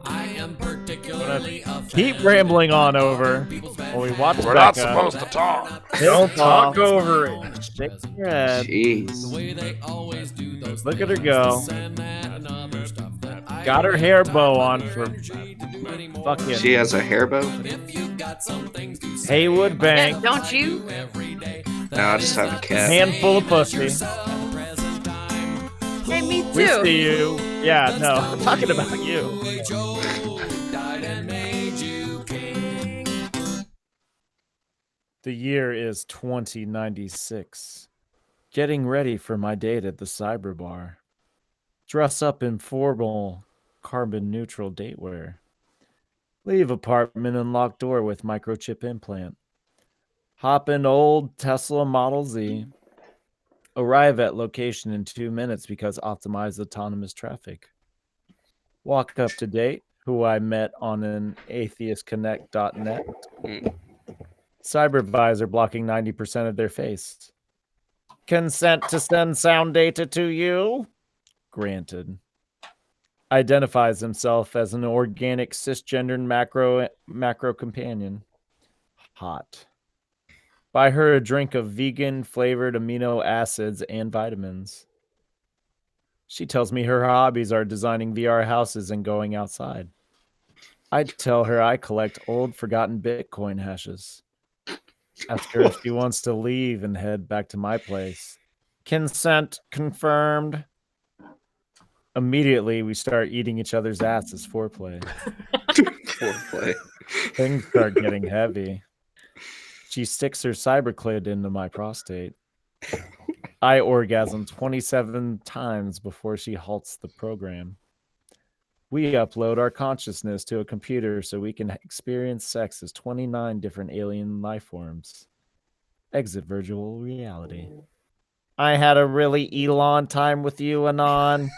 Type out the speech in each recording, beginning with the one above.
I am particularly Keep rambling on over while we watch We're not Bekah. supposed to talk. Don't talk over it. Shake your head. Jeez. Look at her go. Got her hair bow on for fucking She has a hair bow? Haywood Bank. Yeah, don't you? No, I just have a cat. Handful of pussy. Hey, me We too. see you. Yeah, no, I'm talking about you. The year is 2096. Getting ready for my date at the cyber bar. Dress up in formal, carbon-neutral date wear. Leave apartment and lock door with microchip implant. Hop in old Tesla Model Z. Arrive at location in 2 minutes because optimized autonomous traffic. Walk up to date, who I met on an atheistconnect.net. Cybervisor blocking 90% of their face. Consent to send sound data to you? Granted. Identifies himself as an organic cisgendered macro companion. Hot. Buy her a drink of vegan flavored amino acids and vitamins. She tells me her hobbies are designing VR houses and going outside. I tell her I collect old forgotten Bitcoin hashes. Ask her if she wants to leave and head back to my place. Consent confirmed. Immediately, we start eating each other's ass as foreplay. Foreplay. Things start getting heavy. She sticks her cyberclid into my prostate. I orgasm 27 times before she halts the program. We upload our consciousness to a computer so we can experience sex as 29 different alien life forms. Exit virtual reality. I had a really Elon time with you, Anon.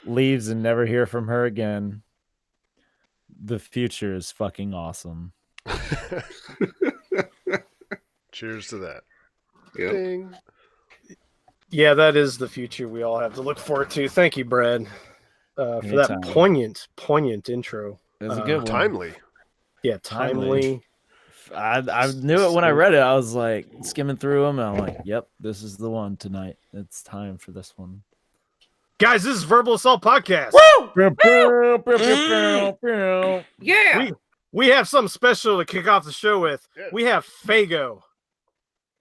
Leaves and never hear from her again. The future is fucking awesome. Cheers to that. Yep. Ding. Yeah, that is the future we all have to look forward to. Thank you, Brad, for that Anytime. poignant intro. It was a good one. Timely. Yeah, timely. I knew it when I read it. I was like skimming through them, and I'm like, "Yep, this is the one tonight. It's time for this one." Guys, this is Verbal Assault Podcast. Yeah. We have something special to kick off the show with. Yeah. We have Faygo.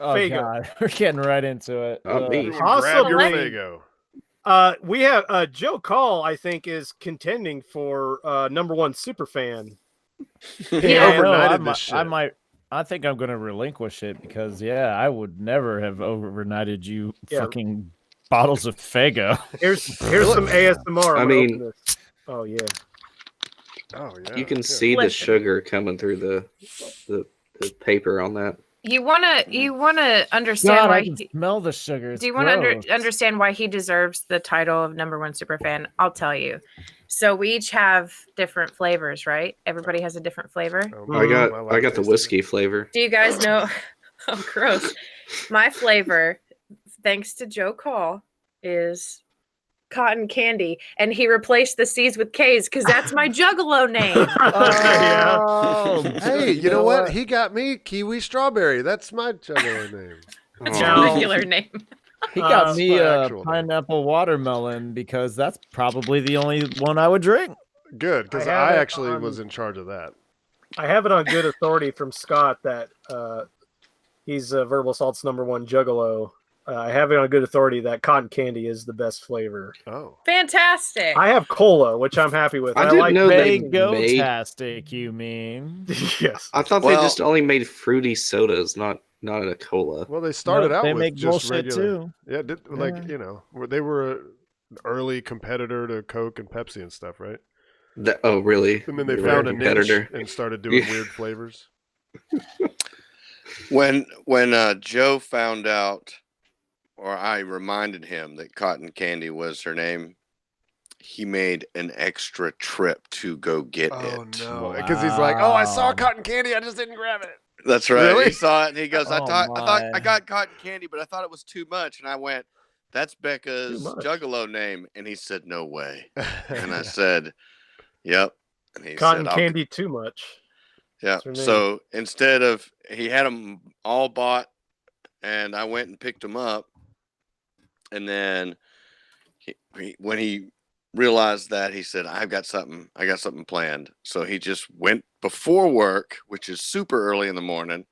Oh Faygo. God, we're getting right into it. Oh, me. Everyone grab your Possibly. Faygo. We have Joe Call, I think, is contending for #1 superfan. He Yeah. overnighted this shit. I think I'm gonna relinquish it because I would never have overnighted you Yeah. fucking bottles of Faygo. Here's some ASMR. I I'm gonna mean- open this. Oh yeah. Oh yeah. You can yeah. see the Listen. sugar coming through the paper on that. You wanna understand God, why I can smell the sugar. do you want to understand why he deserves the title of #1 superfan? I'll tell you. So we each have different flavors, right? Everybody has a different flavor. Oh, I got like the tasting whiskey flavor. Do you guys know? Oh, gross. My flavor, thanks to Joe Call, is cotton candy, and he replaced the C's with K's because that's my Juggalo name. Yeah. Oh, it. Hey, you know what? He got me kiwi strawberry. That's my juggalo name. That's Oh. your regular name. He got me my a actual name. pineapple watermelon because that's probably the only one I would drink. Good, because I have I it actually on- was in charge of that. I have it on good authority from Scott that he's Verbal Assault's #1 juggalo. I have it on good authority that cotton candy is the best flavor. Oh. Fantastic. I have cola, which I'm happy with. I I didn't like know they Faygo-tastic, you mean? Yes. I thought Well- they just only made fruity sodas, not a cola. Well, they started Nope, out they with make just bullshit regular. too. Yeah, you know, they were an early competitor to Coke and Pepsi and stuff, right? Oh, really? And then they They were found a a niche competitor. and started doing Yeah. weird flavors. When Joe found out, or I reminded him that cotton candy was her name, he made an extra trip to go get it. no! Because he's like, "Oh, I saw Wow. cotton candy, I just didn't grab it." That's right. Really? He saw it and he goes, Oh, I thought my. I got cotton candy, but I thought it was too much. And I went, that's Bekah's much. Juggalo name. And he said, no way. And I said, yep. And he Cotton said, candy too much. yeah. That's her name. So instead of, he had them all bought and I went and picked them up. And then when he realized that, he said, I got something planned. So he just went before work, which is super early in the morning,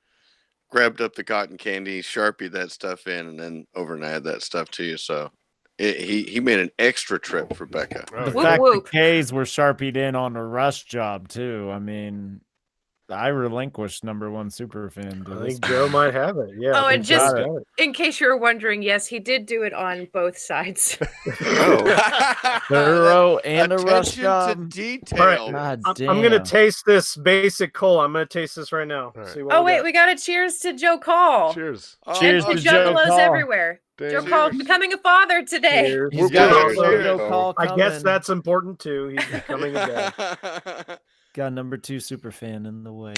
grabbed up the cotton candy, Sharpied that stuff in, and then overnighted that stuff to you. So he made an extra trip for Bekah. Oh, The Whoop, fact whoop. the K's were sharpied in on a rush job too. I mean, I relinquished number one superfan. To I this think Joe might have it. Yeah. Oh, I and think Joe's just- got it. In case you were wondering, yes, he did do it on both sides. Oh, thorough and a rush Attention job. to detail. All right. God I'm damn. gonna taste this basic cola. I'm gonna taste this right now. All right. See what Oh, we wait, got. we got a cheers to Joe Call. Cheers. Oh, Cheers And oh, to to Joe Juggalos Call. everywhere. Dang. Joe Call's becoming a father today. Cheers. He's We're got both another cheers. Joe Call I coming. guess that's important too. He's becoming a dad. Got number two superfan in the way.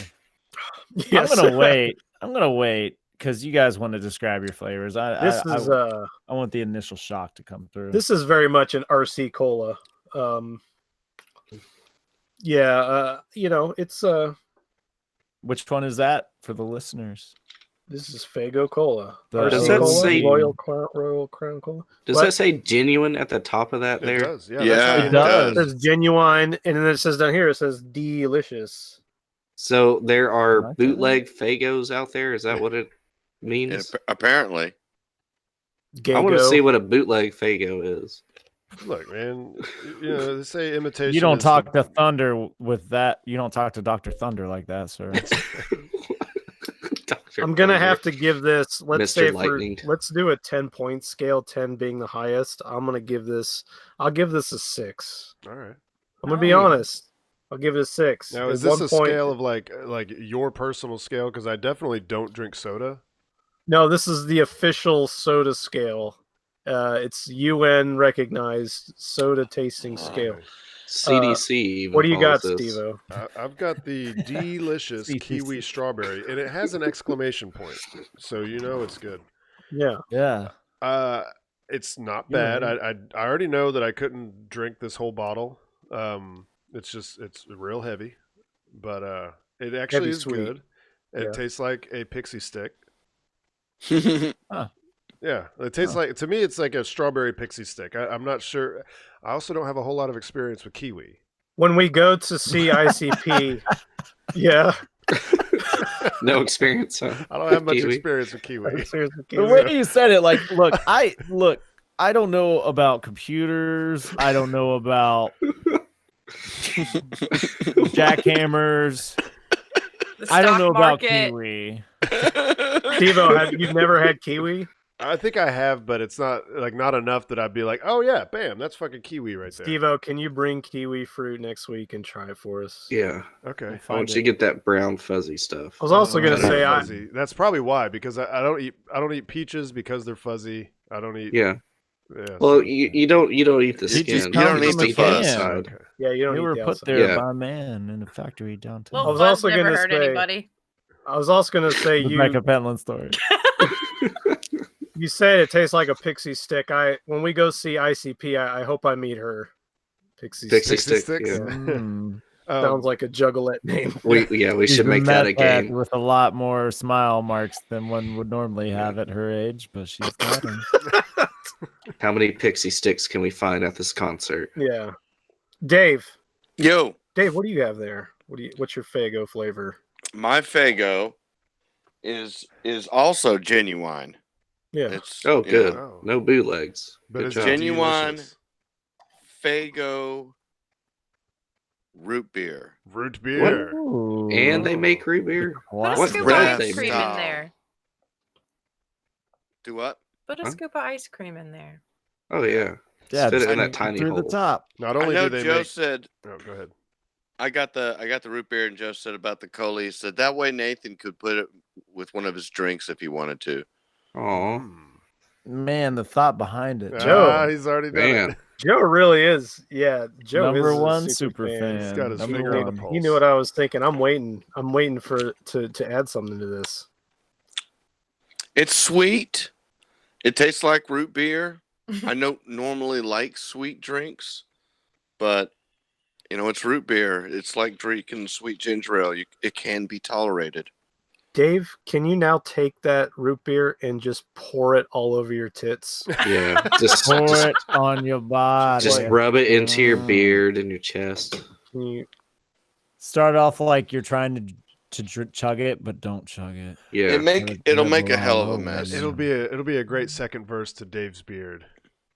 Yes. I'm gonna wait because you guys want to describe your flavors. This is I want the initial shock to come through. this is very much an RC cola. It's Which one is that for the listeners? this is Faygo cola. Does RC that cola, say- Royal Crown Cola? does What? that say genuine at the top of that It there? does. Yeah. Yeah, that's how it you does. know. It says genuine, and then it says down here, it says delicious. So there are Okay. bootleg Faygos out there. Is that what it means? Apparently. I want to Gago. see what a bootleg Faygo is. Look, man. You know, they say imitation. You don't is talk the- to Thunder with that. You don't talk to Dr. Thunder like that, sir. Dr. I'm gonna Thunder. have to give this. Let's Mr. say Lightning. let's do a 10-point scale. 10 being the highest. I'll give this a 6. All right. I'm gonna be Oh. honest. I'll give it a 6. Now, At is this one a point- scale of like your personal scale? Because I definitely don't drink soda. No, this is the official soda scale. It's UN recognized soda tasting scale. Okay. CDC. even What do you got, calls this. Steve-O? I've got the delicious kiwi strawberry, and it has an exclamation point, so you know it's good. Yeah. Yeah. It's not Yeah, bad. I already know that I couldn't drink this whole bottle. It's real heavy, but it actually Heavy is sweet. good. It Yeah. tastes like a pixie stick. Huh. Yeah, it tastes like, to me, it's like a strawberry pixie stick. I'm not sure. I also don't have a whole lot of experience with kiwi. When we go to see ICP, yeah. No experience. Huh? I don't have much Kiwi. experience with kiwi. Seriously, The way you said it, like, look, I don't know about computers. I don't know about jackhammers. The I don't stock know about market. kiwi. Steve-O, you've never had kiwi? I think I have, but it's not enough that I'd be like, oh yeah, bam, that's fucking kiwi right there. Steve-O, can you bring kiwi fruit next week and try it for us? Yeah. Okay. I want you to get that brown fuzzy stuff. I was also gonna say Fuzzy. That's probably why, because I don't eat peaches because they're fuzzy. I don't eat. Yeah. Yeah, Well, so- you don't eat the just skin. come from just the eat can. inside. Okay. yeah, you don't They eat were the put outside. there Yeah. by man in a factory downtown. I Well, was fuzz also never gonna hurt say- anybody. I was also gonna say The you Becca Pentland story. you said it tastes like a pixie stick. When we go see ICP, I hope I meet her. Pixie Pixie stick. stick. sticks? Yeah. Mm. Sounds like a juggalette name. We She's should make that a met game. with a lot more smile marks than one would normally have at her age, but she's got them. How many pixie sticks can we find at this concert? Yeah. Dave, Yo, what do you have there? What's your Faygo flavor? my Faygo is also genuine. Yeah. It's Oh, you good. Oh. No bootlegs. But Good it's job. Genuine. delicious. Faygo root beer. Root beer. And they make root beer. Put a Wow. What scoop of brand ice they cream make? in there. Do what? Put a Huh? scoop of ice cream in there. Oh yeah. Yeah, Fit it just in that tiny through hole. the top. Not I only know do they Joe make. said Oh, go ahead. I got the root beer, and Joe said about the cola. He said that way Nathan could put it with one of his drinks if he wanted to. Aw. Man, the thought behind it. Joe. He's already done Man. it. Joe really is. Yeah, Joe Number is a one super fan. He's got his Number finger on one. the pulse. You knew what I was thinking. I'm waiting for to add something to this. It's sweet. It tastes like root beer. I don't normally like sweet drinks, but it's root beer. It's like drinking sweet ginger ale. It can be tolerated. Dave, can you now take that root beer and just pour it all over your tits? Yeah, just Pour it on your body. just rub it into your beard and your chest. Can you... Start off like you're trying to chug it, but don't chug it. Yeah, It'll make a hell of a mess. It'll be a great second verse to Dave's beard.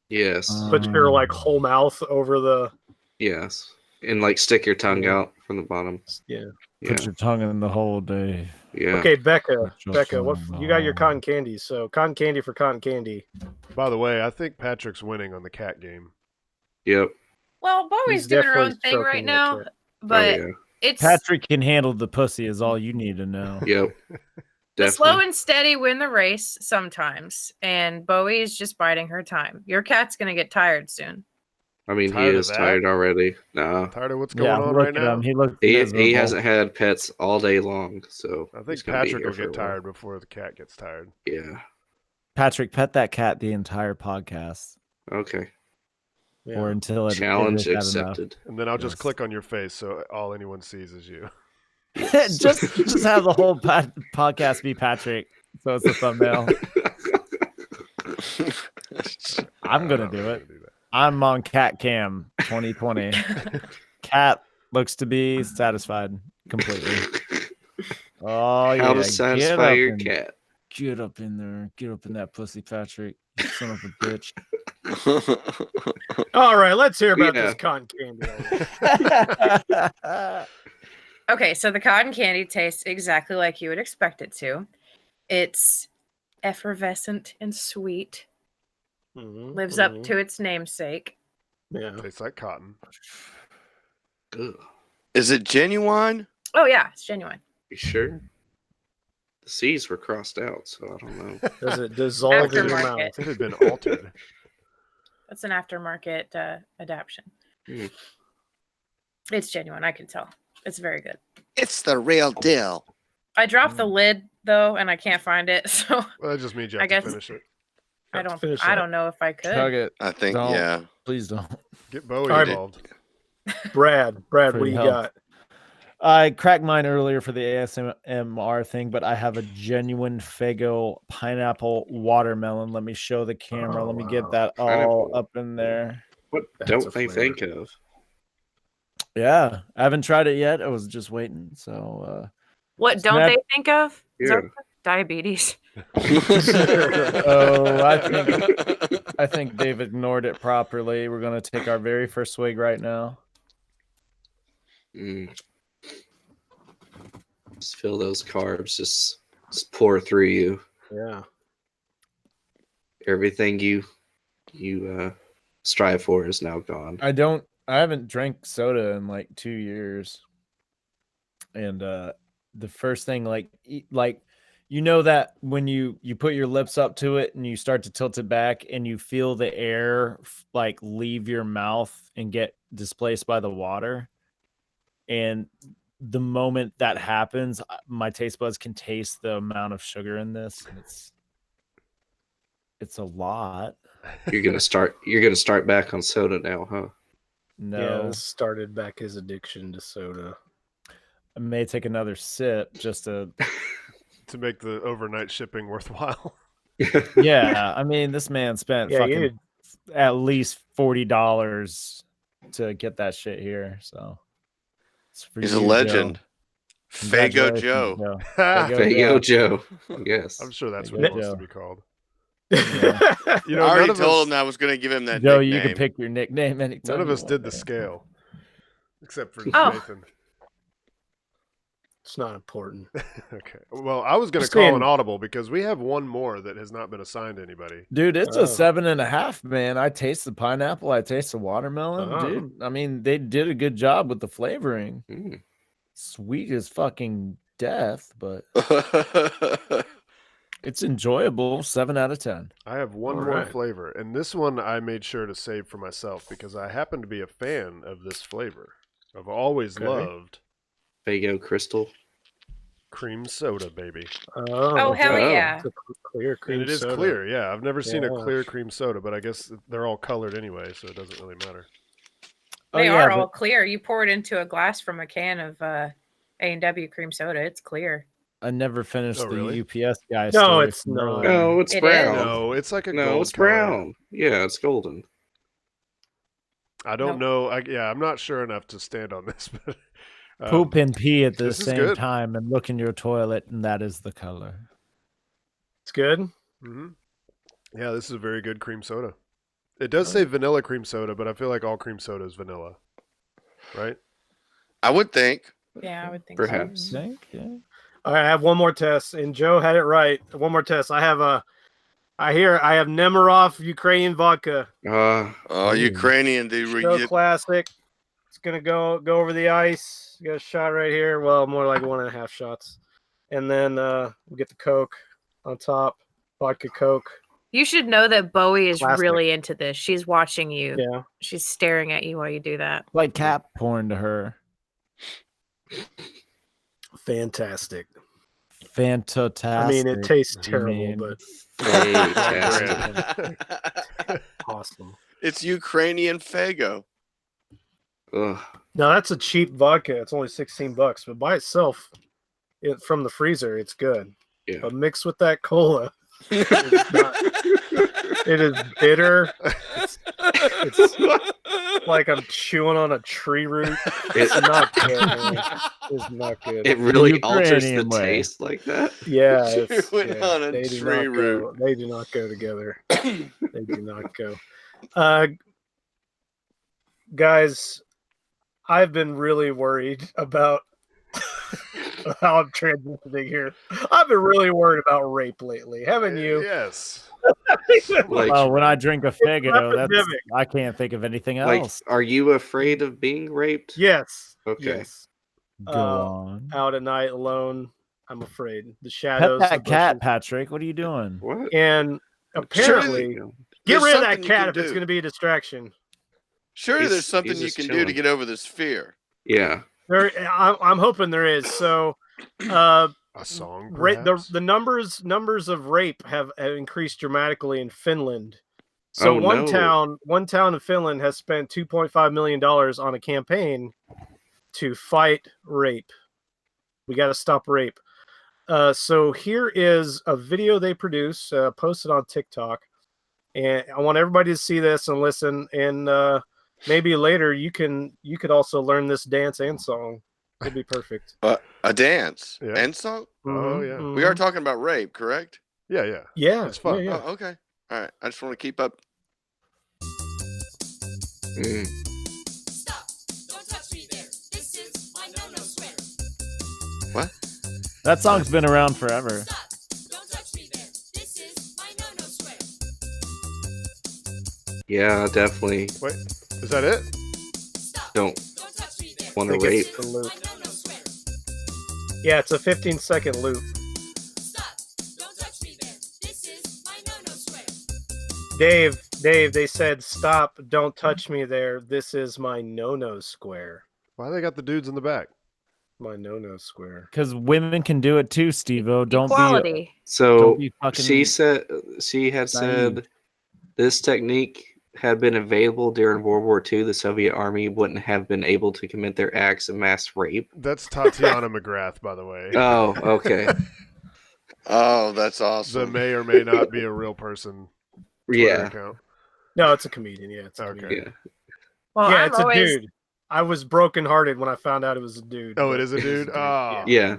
yes, Put your like whole mouth over the... yes, and like stick your tongue out from the bottom. Yeah. Put your tongue in the hole, Dave. Yeah. Okay, Bekah, Put your what tongue in you the got your hole. cotton candy? So cotton candy for cotton candy. By the way, I think Patrick's winning on the cat game. Yep. Well, Bowie's He's doing her definitely own thing stroking right the now, cat. but Oh, it's Patrick can handle the pussy is all you need to know. yeah. Yep. the slow Definitely. and steady win the race sometimes, and Bowie's just biding her time. Your cat's gonna get tired soon. I mean, Tired he of is that? tired already. No, Tired of what's going Yeah, on look right at now? him. He looks he miserable. hasn't had pets all day long, so I he's think gonna be Patrick here will for a get while. tired before the cat gets tired. Yeah. Patrick, pet that cat the entire podcast, Okay. Yeah. or until it Challenge it has had enough. accepted. And then I'll just Yes. click on your face so all anyone sees is you. just have the whole podcast be Patrick, so it's the thumbnail. I'm gonna do it. I'm on Cat Cam 2020. Cat looks to be satisfied completely. Oh yeah, How to satisfy your and cat. get up in there, get up in that pussy, Patrick, you son of a bitch. All right, let's hear about Yeah. this cotton candy. Okay, so the cotton candy tastes exactly like you would expect it to. It's effervescent and sweet, lives up to its namesake. Yeah. Tastes like cotton. Ugh. Is it genuine? Oh yeah, it's genuine. You sure? The C's were crossed out, so I don't know. Does it dissolve in your Aftermarket. mouth? It had been altered. That's an aftermarket adaptation. Hmm. It's genuine, I can tell. It's very good. It's the real deal. I dropped the lid though, and I can't find it, so Well, that just means you I have guess- to finish it. I Have to don't. finish I that. don't know if I could. Chug it. I think, Don't. yeah. Please don't. Get Bowie All right. involved. Brad, what For do you your health. got? I cracked mine earlier for the ASMR thing, but I have a genuine Faygo pineapple watermelon. Let me show the camera. Oh, Let me get wow. that all Pineapple. up in there. What That's don't a they flavor. think of? Yeah, I haven't tried it yet. I was just waiting. So, What don't Snap- they think of? Is that Yeah. diabetes. oh, I think they've ignored it properly. We're gonna take our very first swig right now. Mm. Just feel those carbs just pour through you. Yeah. Everything you strive for is now gone. I haven't drank soda in like 2 years. And the first thing like you know that when you put your lips up to it and you start to tilt it back and you feel the air like leave your mouth and get displaced by the water. And the moment that happens, my taste buds can taste the amount of sugar in this. And it's a lot. You're gonna start back on soda now, huh? No, Yeah, this started back his addiction to soda. I may take another sip just to. To make the overnight shipping worthwhile. Yeah, I mean, this man spent Yeah, fucking you at least $40 to get that shit here. So it's for He's a you, legend. Joe. Fago Congratulations, Joe. Joe. Faygo Joe. Yes. I'm sure that's Faygo what he wants Joe. to be called. Yeah. You know, I none already of told us, him that I was going to give him that Joe, nickname. you can pick your nickname anytime. none of you us want, did the man. scale, except for Oh. Nathan. It's not important. Okay. Well, I was going to Just call saying- an audible because we have one more that has not been assigned to anybody. Dude, it's Oh. a 7.5, man. I taste the pineapple. I taste the watermelon. Oh. Dude, I mean, they did a good job with the flavoring. Mm. Sweet as fucking death, but it's enjoyable. 7 out of 10. I have one All more right. flavor, and this one I made sure to save for myself because I happen to be a fan of this flavor. I've always Okay. loved Faygo Crystal. Cream soda, baby. Oh, hell okay. yeah. It's a clear cream And it is soda. clear, yeah. I've never seen a Yeah. clear cream soda, but I guess they're all colored anyway, so it doesn't really matter. They yeah, are but- all clear. You pour it into a glass from a can of A&W cream soda. It's clear. I never finished Oh, really? the UPS guy. No, story it's from not. earlier. No, it's It brown. No, it's like a No, gold it's color. brown. Yeah, it's golden. I don't Nope. know. I'm not sure enough to stand on this, but Poop and pee at the this is same good. time and look in your toilet, and that is the color. It's good. hmm Yeah, this is a very good cream soda. It does say vanilla cream soda, but I feel like all cream soda is vanilla, right? I would think. Yeah, I would think Perhaps. so. Think, yeah. All right, I have one more test, and Joe had it right. One more test. I have Nemirov Ukrainian vodka. Oh, Ooh. Ukrainian dude. So classic. It's gonna go over the ice. You got a shot right here. Well, more like 1.5 shots, and then we get the Coke on top. Vodka Coke. You should know that Bowie is Classic. really into this. She's watching you. Yeah. She's staring at you while you do that. Like cat porn to her. Fantastic. Fantastic. I mean, it tastes you terrible, mean. but Fantastic. awesome. It's Ukrainian Faygo. Ugh. Now that's a cheap vodka. It's only $16, but by itself, from the freezer, it's good. Yeah. But mixed with that cola, it is bitter. It's like I'm chewing on a tree root. It's not good. Man. It's not good. It really alters the Ukrainian way. taste like that. Yeah, it's, Chewing yeah, on a they do tree not root. go. They do not go together. They do not go. Guys, I've been really worried about how I'm transitioning here. I've been really worried about rape lately, haven't you? Yes. Like, Well, when I drink a Faygo, that's epidemic. I can't think of anything like, else. are you afraid of being raped? Yes. Okay. Yes. Go on. Out at night alone, I'm afraid. The Pet shadows. the that cat, bushes. Patrick. What are you doing? What? And apparently, get There's rid of that something you cat can if it's do. going to be a distraction. Surely He's- there's something he's you just can do to chilling. get over this fear. Yeah. I'm hoping there is. So, A song, perhaps? the numbers of rape have increased dramatically in Finland. So Oh, one no. town in Finland has spent $2.5 million on a campaign to fight rape. We got to stop rape. So here is a video they produce, posted on TikTok, and I want everybody to see this and listen. And maybe later you could also learn this dance and song. It'd be perfect. A dance Yeah. and song. Oh, yeah. Mhm, We are mhm. talking about rape, correct? Yeah, yeah. Yeah, It's fun. Yeah, Oh, okay. All right. I just want to keep up. Mm. Stop! Don't touch me there. This is my no-no swear. What? That song's been around forever. Stop! Don't touch me there. This is my no-no swear. Yeah, definitely Wait, is that it? Stop! don't Don't touch me there. want I to think rape. it's the loop. My no-no swear. Yeah, it's a 15-second loop. Stop! Don't touch me there. This is my no-no swear. Dave, they said, stop, don't touch me there. This is my no-no square. Why they got the dudes in the back? My no-no square. Because women can do it too, Steve-O. Don't Equality. So be fucking she had said this technique had been available during World War II. The Soviet army wouldn't have been able to commit their acts of mass rape. That's Tatiana McGrath, by the way. Oh, okay. Oh, that's The awesome. may or may not be a real person. Twitter Yeah. account. No, it's a comedian. Yeah, it's a Okay. comedian. Yeah. Well, Yeah, I'm it's a always dude. I was brokenhearted when I found out it was a dude. Oh, but it is a dude? Ah. Yeah.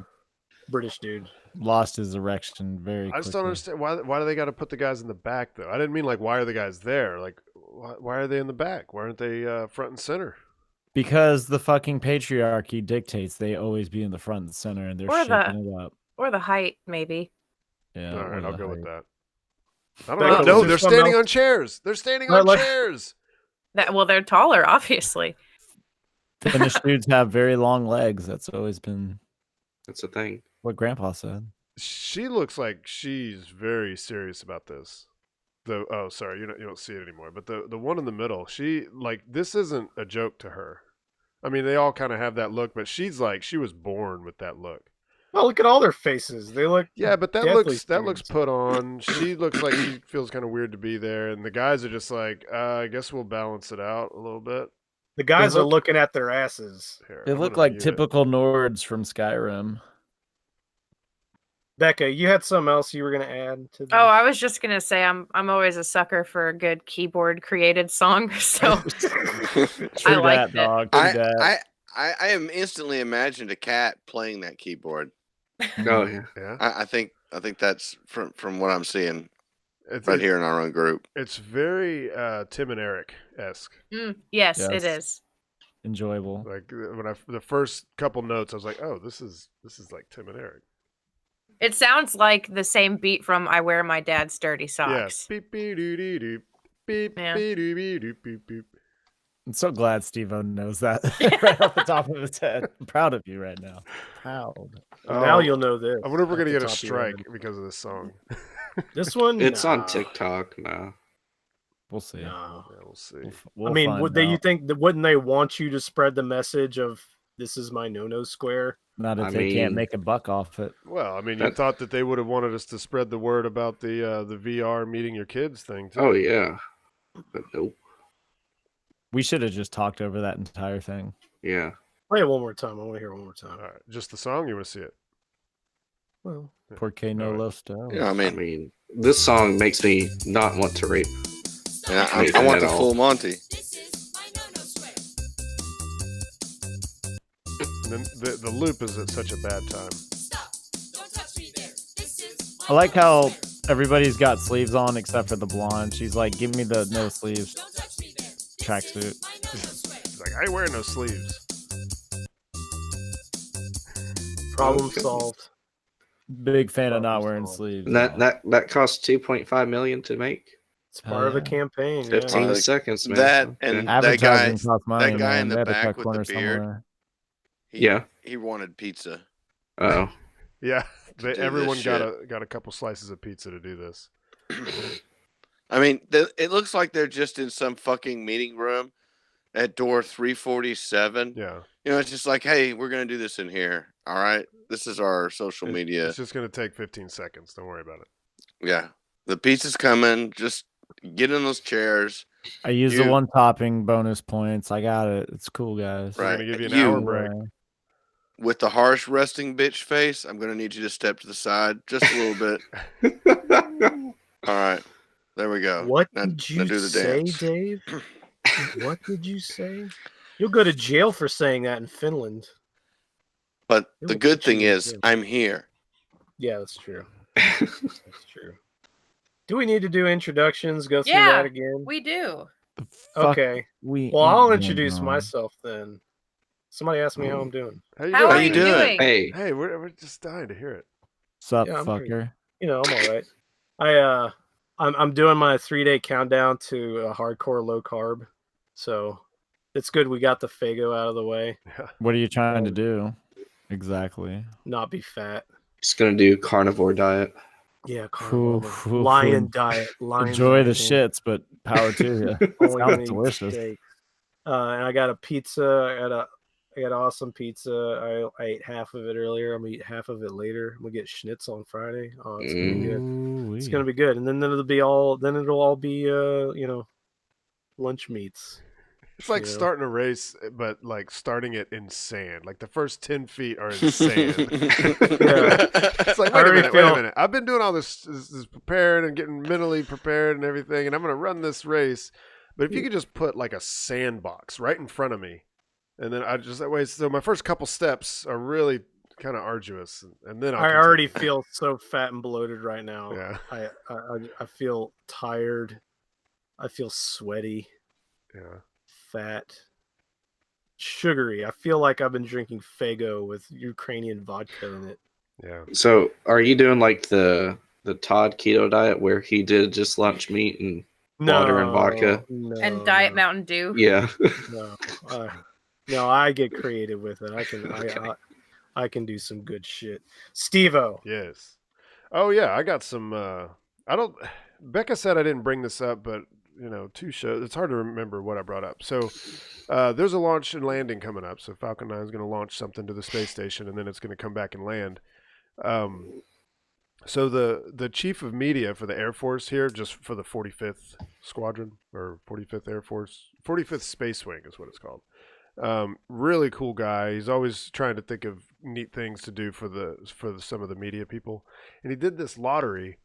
British dude. lost his erection very quickly. I just don't understand why do they got to put the guys in the back though? I didn't mean like why are the guys there? Like why are they in the back? Why aren't they front and center? Because the fucking patriarchy dictates they always be in the front and center, and they're Or the- shaking it up. or the height, maybe. Yeah, All or right, the I'll go with height. that. I Becca, don't was know. No, there they're something standing else? on chairs. They're standing Well, on like- chairs. Well, they're taller, obviously. Finnish dudes have very long legs. That's always been That's the thing. what Grandpa said. She looks like she's very serious about this. Oh, sorry, you don't see it anymore. But the one in the middle, she like this isn't a joke to her. I mean, they all kind of have that look, but she's like she was born with that look. Well, look at all their faces. They look Yeah, but that deathly looks serious. put on. She looks like she feels kind of weird to be there, and the guys are just like, I guess we'll balance it out a little bit. The guys are look- looking at their asses. Here, They I'm look gonna like mute it. typical Nords from Skyrim. Bekah, you had something else you were gonna add to this? Oh, I was just gonna say I'm always a sucker for a good keyboard created song. So True I like that, it. dog. True that. I am instantly imagined a cat playing that keyboard. Oh yeah. Yeah, I think that's from what I'm seeing it's right here in our own group. It's very Tim and Eric esque. Yes, it Yes. is. Enjoyable. Like when the first couple notes, I was like, oh, this is like Tim and Eric. It sounds like the same beat from "I Wear My Dad's Dirty Socks." Yes. Beep beep doo doo doo. Beep Yeah. beep doo doo doo beep beep. I'm so glad Steve-O knows that right off the top of his head. I'm proud of you right now. Proud. Now Oh, you'll know this. I wonder if we're at gonna the get a top of your head. strike because of this song. This one, It's on nah. TikTok now. We'll see. No. Yeah, we'll see. We'll I mean, find would they? You out. think that wouldn't they want you to spread the message of this is my no-no square? Not if I they can't mean- make a buck off it. Well, I mean, you That- thought that they would have wanted us to spread the word about the VR meeting your kids thing too. Oh yeah. But nope. We should have just talked over that entire thing. Yeah. Play it one more time. I want to hear it one more time. All right, just the song. You want to see it? Well, Porque no Alright. lo stone. You know, I I mean, mean, this song makes me not want to rape. and I Anything want at the all. full Monty. This is my no-no square. And then the loop is at such a bad time. Stop. Don't touch me there. This is my I like no-no how square. everybody's got sleeves on except for the blonde. She's like, give me the no sleeves. Don't touch me there. This Tracksuit. is my no-no square. It's like I ain't wearing no sleeves. problem Okay. solved. Big fan of not Problem wearing solved. sleeves. And that cost 2.5 million to make. It's Hell part of a yeah. campaign. 15 Yeah. Like, seconds, man. that Okay. and that guy, Advertising costs money, that guy man. in the They had to back cut with the corners beard. somewhere. Yeah. He wanted pizza. Oh. Yeah, do this everyone got shit. got a couple slices of pizza to do this. I mean, it looks like they're just in some fucking meeting room at door 347. Yeah, You know, it's just like, hey, we're gonna do this in here. All right, this is our social media. It's just gonna take 15 seconds. Don't worry about it. Yeah, the pizza's coming. Just get in those chairs. I use the You- one topping bonus points. I got it. It's cool, guys. We're Right. gonna give you an You- hour break. With the harsh resting bitch face, I'm gonna need you to step to the side just a little bit. All right, there we go. What Now- did now you do the say, dance. Dave? What did you say? You'll go to jail for saying that in Finland. But It the will good put you thing in is, jail. I'm here. Yeah, that's true. That's true. Do we need to do introductions? Go through Yeah, that again? We do. The fuck Okay. we Well, ain't I'll going introduce on. myself then. Somebody asked me how I'm doing. How you How doing? are you you doing? doing? Hey. Hey, we're just dying to hear it. Sup, Yeah, I'm pretty- fucker? You know, I'm all right. I'm doing my 3-day countdown to a hardcore low carb, so it's good we got the Faygo out of the way. Yeah. What are you trying to do? Exactly. Not be fat. Just gonna do carnivore diet. Yeah, Phew, carnivore. phew, Lion phew. diet. Lion Enjoy the diet. shits, but power to you. Only gonna Sounds eat delicious. steak. And I got a pizza. I got awesome pizza. I ate half of it earlier. I'm gonna eat half of it later. I'm gonna get schnitzel on Friday. Oh, it's gonna be good. It's gonna be good. And then it'll all be lunch meats. It's like Yeah. starting a race, but like starting it in sand. Like the first 10 feet are in sand. It's like, I wait a already minute, wait a feel- minute. I've been doing all this prepared and getting mentally prepared and everything, and I'm going to run this race. But if you could just put like a sandbox right in front of me, and then I just that way. So my first couple steps are really kind of arduous, and then I already feel so fat and bloated right now. Yeah, I feel tired. I feel sweaty, yeah. fat, sugary. I feel like I've been drinking Faygo with Ukrainian vodka in it. Yeah. So, are you doing like the Todd keto diet where he did just lunch meat and water and vodka? No, And Diet Mountain Dew. Yeah. No, I get creative with it. I can do some good shit. Steve-O. Yes. Oh yeah, I got some. Bekah said I didn't bring this up, but 2 shows. It's hard to remember what I brought up. So there's a launch and landing coming up. So Falcon 9 is going to launch something to the space station, and then it's going to come back and land. So the chief of media for the Air Force here, just for the 45th Squadron or 45th Air Force, 45th Space Wing is what it's called. Really cool guy. He's always trying to think of neat things to do for some of the media people. And he did this lottery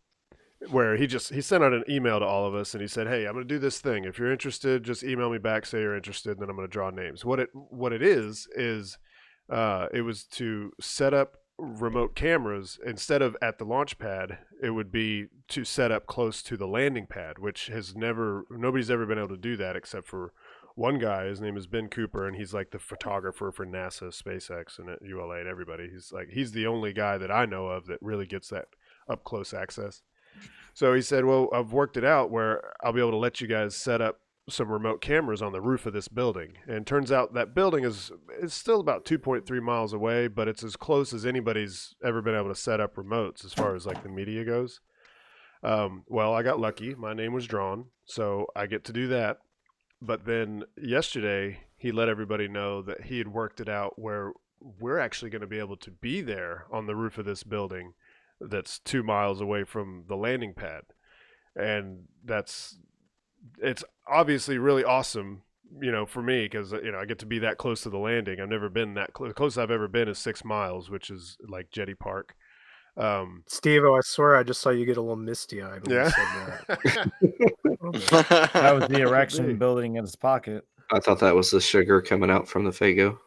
where he sent out an email to all of us and he said, "Hey, I'm going to do this thing. If you're interested, just email me back, say you're interested, and then I'm going to draw names." What it is it was to set up remote cameras instead of at the launch pad. It would be to set up close to the landing pad, which nobody's ever been able to do that except for one guy. His name is Ben Cooper, and he's like the photographer for NASA, SpaceX, and at ULA and everybody. He's the only guy that I know of that really gets that up close access. So he said, "Well, I've worked it out where I'll be able to let you guys set up some remote cameras on the roof of this building." And turns out that building is still about 2.3 miles away, but it's as close as anybody's ever been able to set up remotes as far as like the media goes. Well, I got lucky. My name was drawn, so I get to do that. But then yesterday, he let everybody know that he had worked it out where we're actually going to be able to be there on the roof of this building that's 2 miles away from the landing pad. And it's obviously really awesome, for me, because, I get to be that close to the landing. I've never been that close. The closest I've ever been is 6 miles, which is like Jetty Park. Steve, I swear I just saw you get a little misty-eyed when you said that. That was the erection building in his pocket. I thought that was the sugar coming out from the Faygo.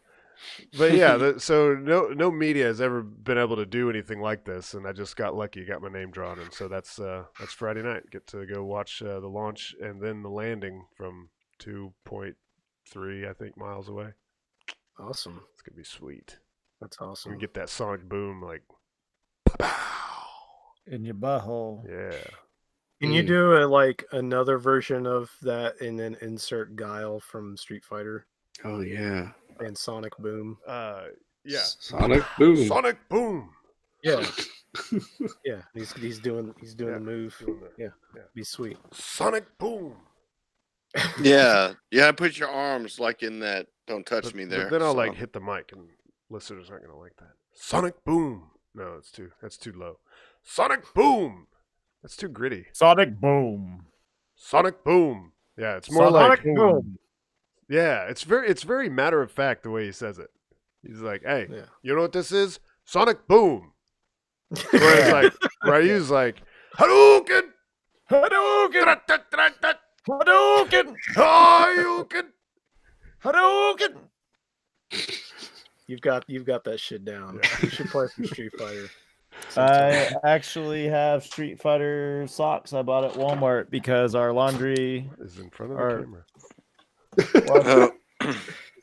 But yeah, so no media has ever been able to do anything like this, and I just got lucky, got my name drawn, and so that's Friday night. Get to go watch the launch and then the landing from 2.3, I think, miles away. Awesome. It's gonna be sweet. That's awesome. We get that sonic boom, like In your butthole. yeah. Can you do another version of that and then insert Guile from Street Fighter Oh yeah. and Sonic Boom? Yeah. Sonic Boom. Sonic boom. Yeah. Yeah. He's doing Yeah. the move. Doing that. Yeah. Yeah. Be sweet. Sonic boom. Yeah, put your arms like in that "Don't touch me" there. But then I'll so. hit the mic, and listeners aren't gonna like that. Sonic boom. No, that's too low. Sonic boom. That's too gritty. Sonic boom. Sonic boom. Yeah, it's more Sonic like boom. yeah. It's very matter of fact the way he says it. He's like, "Hey, Yeah. you know what this is? Sonic boom." Where I use like Hadouken, Hadouken! Hadouken! Hadouken. Hadouken! You've got that shit down. Yeah. You should play some Street Fighter. I actually have Street Fighter socks I bought at Walmart because our laundry. Is in front of Or- the camera.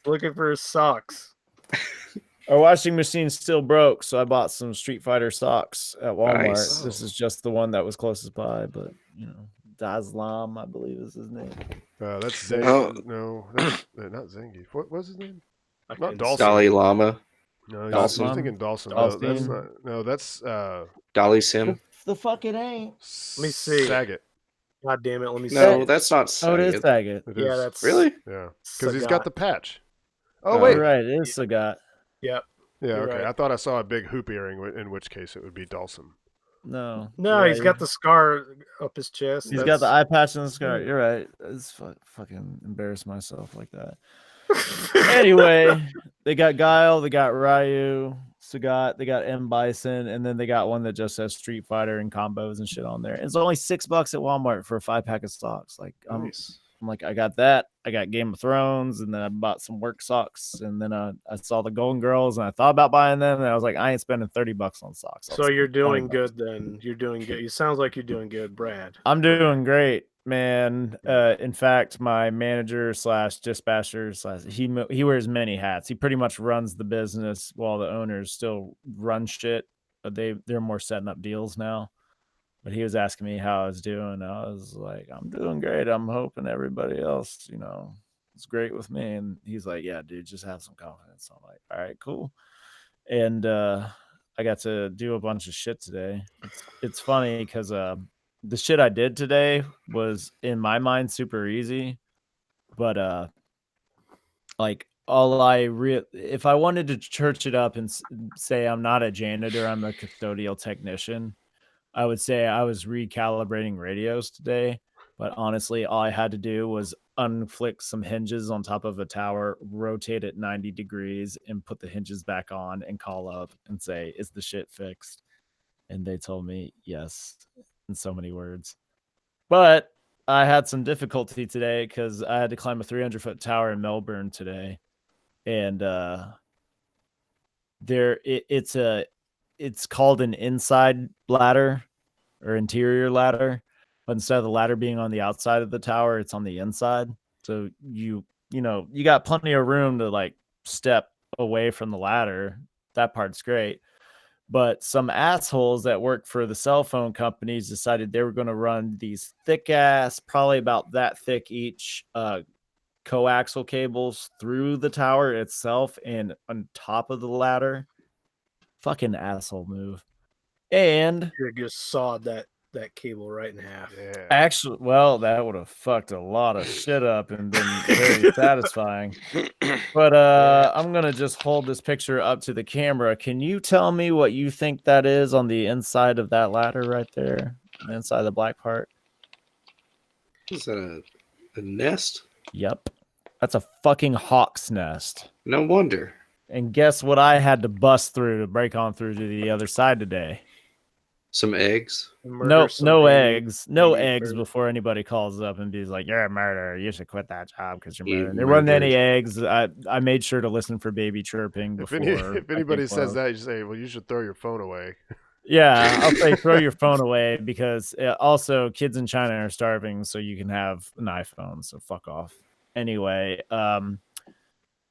Looking for his socks. Our washing machine still broke, so I bought some Street Fighter socks at Walmart. Nice. This is just the one that was closest by, but Dazlam, I believe is his name. That's Zang. Oh. No, that's, not Zangief. What was his name? I Not can- Dawson. Dalai Lama. No, I Dawson? was thinking Dawson. Dawson. No, that's not. No, that's Dolly Sim. The fuck it ain't. Let me see. Saget. God damn it. Let me see. No, that's not Oh, it is Saget. Saget. It Yeah, is. that's Really? Yeah, because he's got Sagat. the patch. Oh Oh, wait. Right, it is Sagat. Yep. Yeah. You're Okay. right. I thought I saw a big hoop earring, in which case it would be Dawson. No. No, Yeah, he's got the scar up his chest. He's got the eye patch and the Hmm. scar. You're right. It's fucking embarrass myself like that. Anyway, they got Guile, they got Ryu, Sagat, they got M Bison, and then they got one that just says Street Fighter and combos and shit on there. It's only $6 at Walmart for a 5-pack of socks. Like I'm like, I got that. I got Game of Thrones, and then I bought some work socks, and then I saw the Golden Girls, and I thought about buying them, and I was like, I ain't spending $30 on socks. I'll So spend you're doing $20. good then. You're doing good. It sounds like you're doing good, Brad. I'm doing great, man. In fact, my manager / dispatcher / he wears many hats. He pretty much runs the business while the owners still run shit. But they're more setting up deals now. But he was asking me how I was doing. I was like, I'm doing great. I'm hoping everybody else, is great with me. And he's like, yeah, dude, just have some confidence. I'm like, all right, cool. And I got to do a bunch of shit today. It's funny because the shit I did today was in my mind super easy, but like if I wanted to church it up and say I'm not a janitor, I'm a custodial technician, I would say I was recalibrating radios today. But honestly, all I had to do was unflick some hinges on top of a tower, rotate it 90 degrees, and put the hinges back on and call up and say, "Is the shit fixed?" And they told me yes in so many words. But I had some difficulty today because I had to climb a 300-foot tower in Melbourne today. And it's called an inside ladder or interior ladder, but instead of the ladder being on the outside of the tower, it's on the inside. So you got plenty of room to like step away from the ladder. That part's great. But some assholes that work for the cell phone companies decided they were going to run these thick ass, probably about that thick each, coaxial cables through the tower itself and on top of the ladder. Fucking asshole move. And You just sawed that cable right in half. Yeah. actually, well, that would have fucked a lot of shit up and been very satisfying. But I'm gonna just hold this picture up to the camera. Can you tell me what you think that is on the inside of that ladder right there? The inside of the black part? Is that a nest? Yep. That's a fucking hawk's nest. No wonder. And guess what I had to bust through to break on through to the other side today? Some eggs. No eggs. No baby eggs bird. before anybody calls up and be like, "You're a murderer. You should quit that job because you're You murdering." There wasn't any murdered. eggs. I made sure to listen for baby chirping If, before. if anybody says that, you just say, "Well, you should throw your phone away." Yeah, I'll say throw your phone away because also kids in China are starving, so you can have an iPhone. So fuck off. Anyway,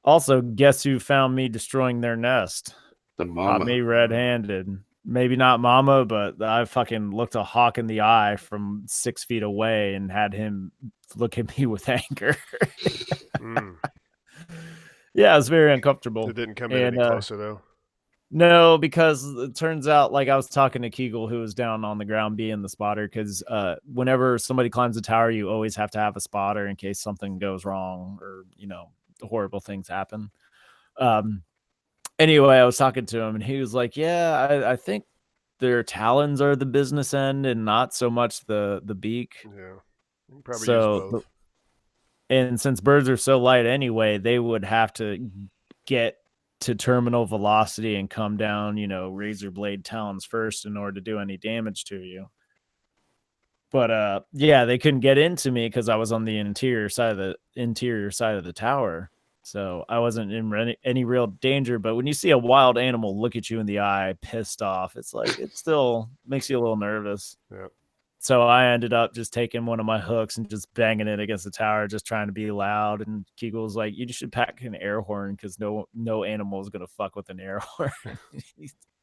also guess who found me destroying their nest? The Caught mama. me red-handed. Maybe not mama, but I fucking looked a hawk in the eye from 6 feet away and had him look at me with anger. Mm. Yeah, it was very uncomfortable. It didn't come in any closer though. No, because it turns out, like I was talking to Kegel, who was down on the ground being the spotter, because whenever somebody climbs a tower, you always have to have a spotter in case something goes wrong or, horrible things happen. Anyway, I was talking to him and he was like, yeah, I think their talons are the business end and not so much the beak. Yeah, you can probably So, use both. and since birds are so light anyway, they would have to get to terminal velocity and come down, razor blade talons first in order to do any damage to you. But yeah, they couldn't get into me because I was on the interior side of the tower. So I wasn't in any real danger. But when you see a wild animal look at you in the eye, pissed off, it's like it still makes you a little nervous. Yeah. So I ended up just taking one of my hooks and just banging it against the tower, just trying to be loud. And Kegel was like, "You should pack an air horn because no animal is gonna fuck with an air horn."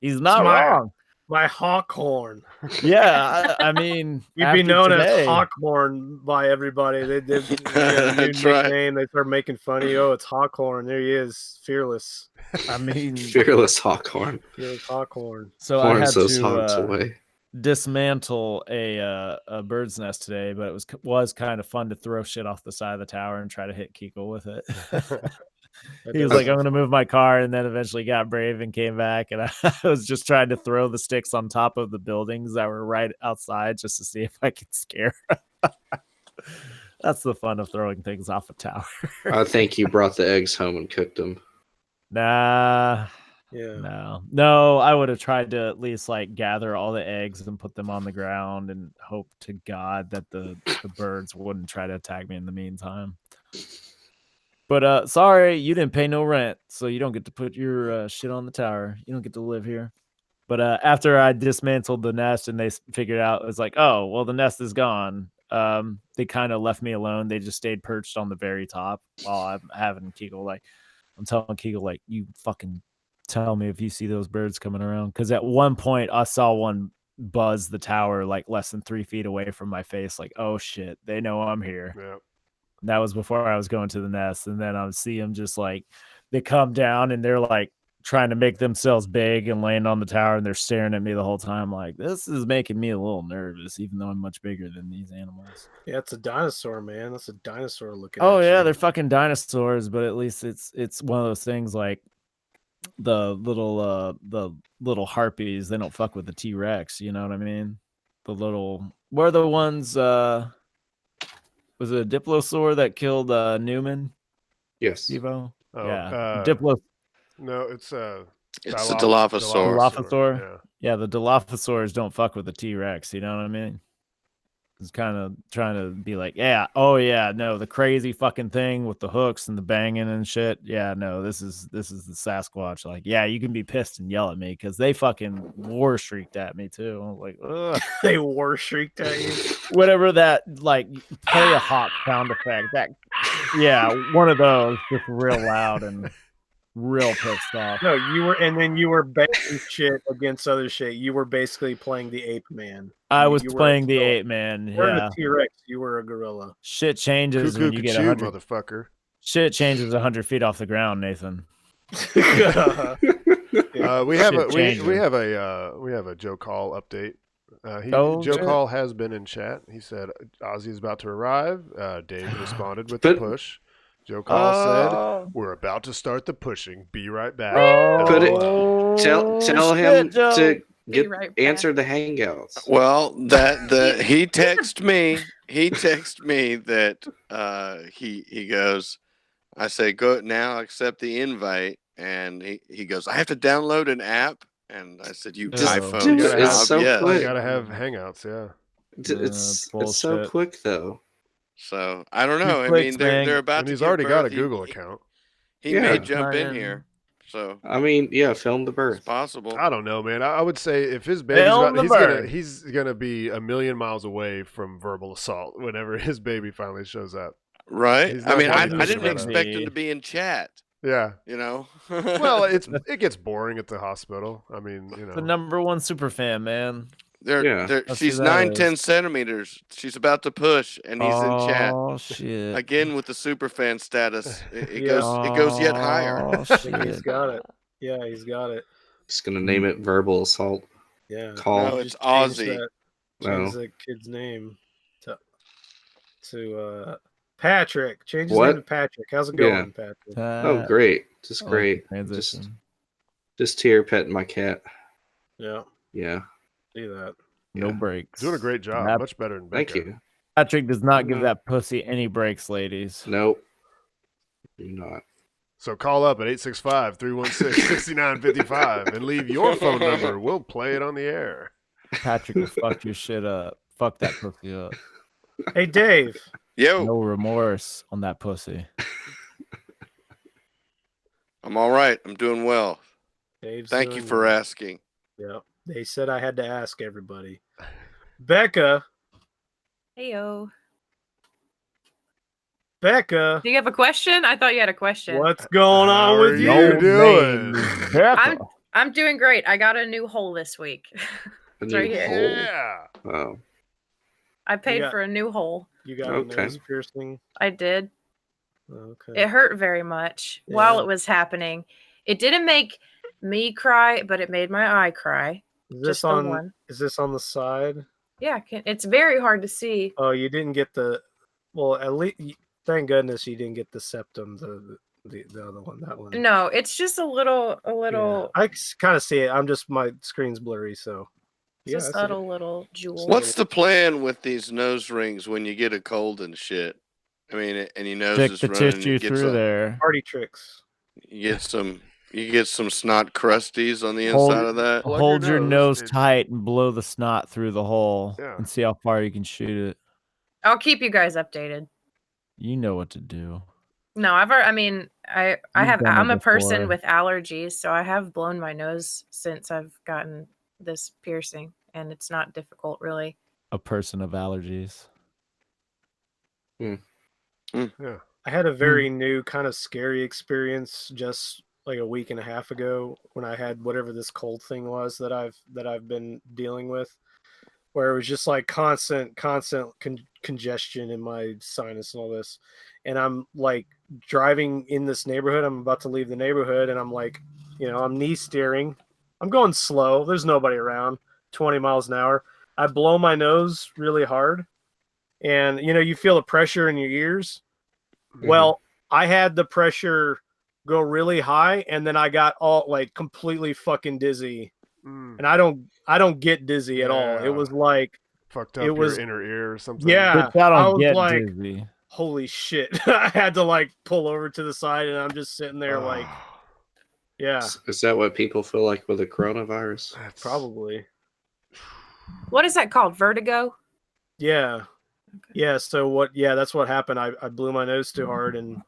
He's not wrong. My hawk horn. Yeah, I mean, You'd be known today, as Hawkhorn by everybody. They did a new That's right. nickname. They start making fun of you. Oh, it's Hawkhorn. There he is, fearless. I mean, Fearless hawkhorn. Fearless Hawkhorn. so I had Horns those to hawks away. dismantle a bird's nest today, but it was kind of fun to throw shit off the side of the tower and try to hit Kegel with it. He was like, "I'm gonna move my car," and then eventually got brave and came back. And I was just trying to throw the sticks on top of the buildings that were right outside just to see if I could scare them. That's the fun of throwing things off a tower. I think you brought the eggs home and cooked them. Nah. Yeah. No, I would have tried to at least like gather all the eggs and put them on the ground and hope to God that the birds wouldn't try to attack me in the meantime. But sorry, you didn't pay no rent, so you don't get to put your shit on the tower. You don't get to live here. But after I dismantled the nest and they figured out, it was like, oh, well, the nest is gone. They kind of left me alone. They just stayed perched on the very top while I'm having Kegel, like, I'm telling Kegel, like, you fucking tell me if you see those birds coming around. Because at one point I saw one buzz the tower like less than 3 feet away from my face. Like, oh shit, they know I'm here. Yeah. That was before I was going to the nest. And then I would see them just like, they come down and they're like trying to make themselves big and laying on the tower, and they're staring at me the whole time. Like, this is making me a little nervous, even though I'm much bigger than these animals. Yeah, it's a dinosaur, man. That's a dinosaur looking. Oh at yeah, you. they're fucking dinosaurs, but at least it's one of those things like the little harpies. They don't fuck with the T-Rex. You know what I mean? The little were the ones. Was it a diplosaur that killed Newman? Yes. Evo? Oh, Yeah. Diplo No, it's It's the Dilophosaur. Dilophosaur? Yeah. Yeah, the Dilophosaurs don't fuck with the T-Rex, you know what I mean? It's kind of trying to be like, yeah, oh yeah, no, the crazy fucking thing with the hooks and the banging and shit. Yeah, no, this is the Sasquatch. Like, yeah, you can be pissed and yell at me because they fucking war shrieked at me too. I was like, ugh. They war shrieked at you. Whatever that, like, play a hawk sound effect. That, yeah, one of those, just real loud and real pissed off. No, you were banging shit against other shit. You were basically playing the ape man. I was You were playing the still- ape man. You weren't Yeah, a T-Rex. You were a gorilla. shit changes Cuckoo when you get chew, 100. motherfucker. Shit changes 100 feet off the ground, Nathan. We have a Shit we have a Joe Call update. Joe shit. Call has been in chat. He said Ozzy is about to arrive. Dave responded with But- the push. Joe Call said, "We're about to start the pushing. Be right back." Put it- LOL. Tell him Joe. to Be get right back. answer the hangouts. Well, he texted me. He texted me that he goes. I say go now. Accept the invite, and he goes. I have to download an app, and I said you Just iPhone do it. snob, It's so yes. quick. You gotta have Hangouts, yeah. It's so bullshit. quick though. So I don't know. I clicks, mean, they're man. about And to he's give already got a birth. Google account. He Yeah. may jump in Man. here, so I mean, yeah, film the it's birth. possible. I don't know, man. I would say if his baby's Film about, the he's bird. gonna be a million miles away from verbal assault whenever his baby finally shows up. Right? He's I not mean, gonna I be didn't pushing that expect him up. to be in chat. Yeah. You know. Well, it gets boring at the hospital. I mean, you The know. #1 super fan, man. Yeah. That's she's who that 9-10 is. centimeters. She's about to push, and he's in chat Oh shit. again with the super fan status. It Yeah. goes yet higher. Oh I think he's shit. got it. Yeah, he's got it. Just gonna name it verbal assault Yeah. call. No, You it's just change Ozzy. that- No. Change that kid's name to Patrick. Change his What? name to Patrick. How's it Yeah. going, Patrick? Oh, great. Just I like great. the transition. Just here petting my cat. Yeah, Yeah. see that. No Yeah. breaks. Doing a great job. That- Much better than Bekah. Thank you. Patrick does not give Mhm. that pussy any breaks, ladies. Nope. You're not. So call up at 865-316-6955 and leave your phone number. We'll play it on the air. Patrick will fuck your shit up. Fuck that pussy up. Hey, Dave. Yo, No remorse on that pussy. I'm all right. I'm doing well. Dave's Thank you doing for well. asking. Yeah, they said I had to ask everybody. Bekah. Heyo. Bekah. Do you have a question? I thought you had a question. What's going How on are with you you? doing? Becca. I'm doing great. I got a new hole this week. A It's new right here. hole. Yeah. Oh. I paid got- for a new hole. You got Okay. a nose piercing? I did. Okay. It hurt very much while Yeah. it was happening. It didn't make me cry, but it made my eye cry. Is Just this the on? one. Is this on the side? Yeah, it's very hard to see. Oh, you didn't get the. Well, at least thank goodness you didn't get the septum. The other one. That one. No, it's just a little, Yeah. I kind of see it. I'm just my screen's blurry, so. it's Yeah, a I see it. subtle little jewel. What's the plan with these nose rings when you get a cold and shit? I mean, and your nose Stick is the running. tissue You get through some, there. Party tricks. you get some snot crusties on the Hold- inside of that. Plug Hold your your nose nose and- tight and blow the snot through the hole Yeah. and see how far you can shoot it. I'll keep you guys updated. You know what to do. No, I You've done it I'm a person before. with allergies, so I have blown my nose since I've gotten this piercing, and it's not difficult really. A person of allergies. Yeah. I had a very new kind of scary experience just like a week and a half ago when I had whatever this cold thing was that I've been dealing with, where it was just like constant congestion in my sinus and all this, and I'm like driving in this neighborhood. I'm about to leave the neighborhood, and I'm like I'm knee steering. I'm going slow. There's nobody around. 20 miles an hour. I blow my nose really hard, and you feel the pressure in your ears. Well, I had the pressure go really high, and then I got all like completely fucking dizzy. And I don't get dizzy at all. It Yeah. was like Fucked up it was your inner ear or something. yeah. Bitch, I I don't was get like, dizzy. holy shit! I had to like pull over to the side, and I'm just sitting there like, yeah, Is that what people feel like with the coronavirus? That's probably, What is that called? Vertigo? yeah, yeah. So what? Yeah, that's what happened. I blew my nose too hard and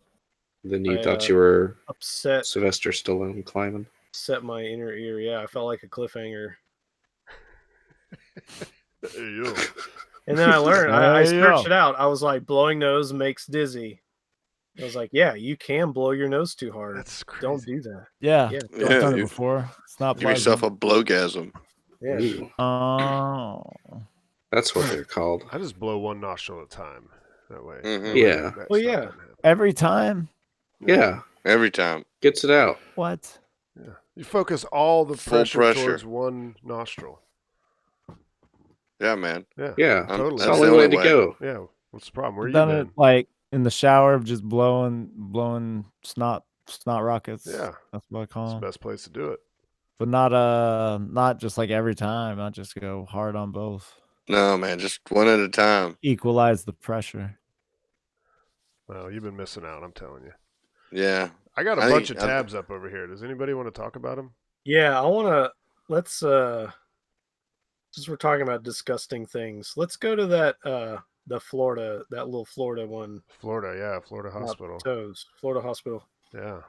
Then you I, thought you were upset Sylvester Stallone climbing. my inner ear. Yeah, I felt like a cliffhanger. Ew. And then I learned. I Hey, searched yo. it out. I was like, blowing nose makes dizzy. I was like, yeah, you can blow your nose too hard. That's crazy. Don't do that. Yeah, Yeah. I've done it you before. It's not give yourself pleasant. a blowgasm. Yeah. Ooh, Oh, that's what they're called. I just blow one nostril at a time. That way. Mhm. That way Yeah. that Well, stuff yeah. doesn't happen. every time. Yeah, Every time. gets it out. What? Yeah. You focus all the Full pressure, pressure. towards one nostril. Yeah, man. Yeah. Yeah, Totally. it's the That's only the way only to way. go. Yeah. What's the problem? Where I've you done been? it like in the shower, just blowing snot rockets. Yeah. That's what I It's call the 'em. best place to do it. But not just like every time. I just go hard on both. No, man. Just one at a time. Equalize the pressure. Well, you've been missing out, I'm telling you. Yeah. I got a I bunch think- of tabs up over here. Does anybody want to talk about them? Yeah, I want to. Let's since we're talking about disgusting things, let's go to that that little Florida one. Florida, yeah, Florida about hospital. Toes, Florida hospital. Yeah,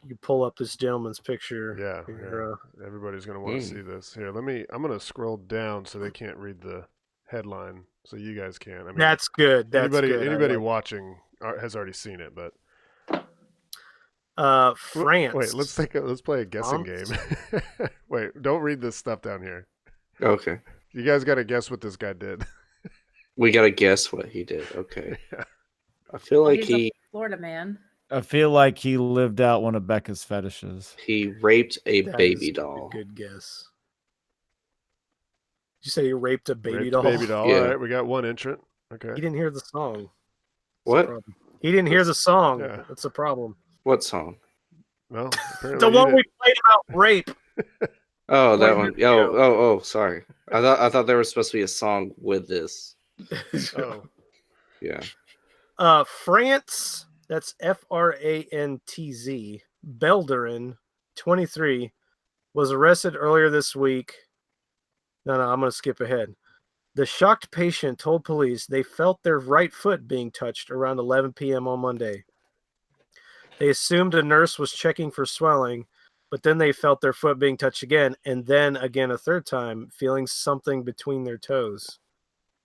You pull up this gentleman's picture. yeah. here, Everybody's gonna want to see this. Here, I'm gonna scroll down so they can't read the headline, so you guys can. I mean, That's good. That's anybody good. I anybody like- watching has already seen it, but France. Wait, let's play a guessing game. Wait, don't read this stuff down here. Okay, You guys got to guess what this guy did. we gotta guess what he did. Okay, Yeah. I feel like He's a Florida man. I feel like he lived out one of Bekah's fetishes. he raped a That baby is doll. A good guess. Did you say he raped a baby Raped doll? Baby doll. Yeah. All right, we got one entrant. Okay. He didn't hear the song. That's the What? problem. He didn't hear the song. Yeah. That's the problem. What song? Well, apparently The you one didn't- we played about rape. Oh, that What one. video? Oh, sorry. I thought there was supposed to be a song with this. Oh, Yeah. France, that's Frantz Beldorin, 23, was arrested earlier this week. No, I'm going to skip ahead. The shocked patient told police they felt their right foot being touched around 11 p.m. on Monday. They assumed a nurse was checking for swelling, but then they felt their foot being touched again, and then again a third time, feeling something between their toes.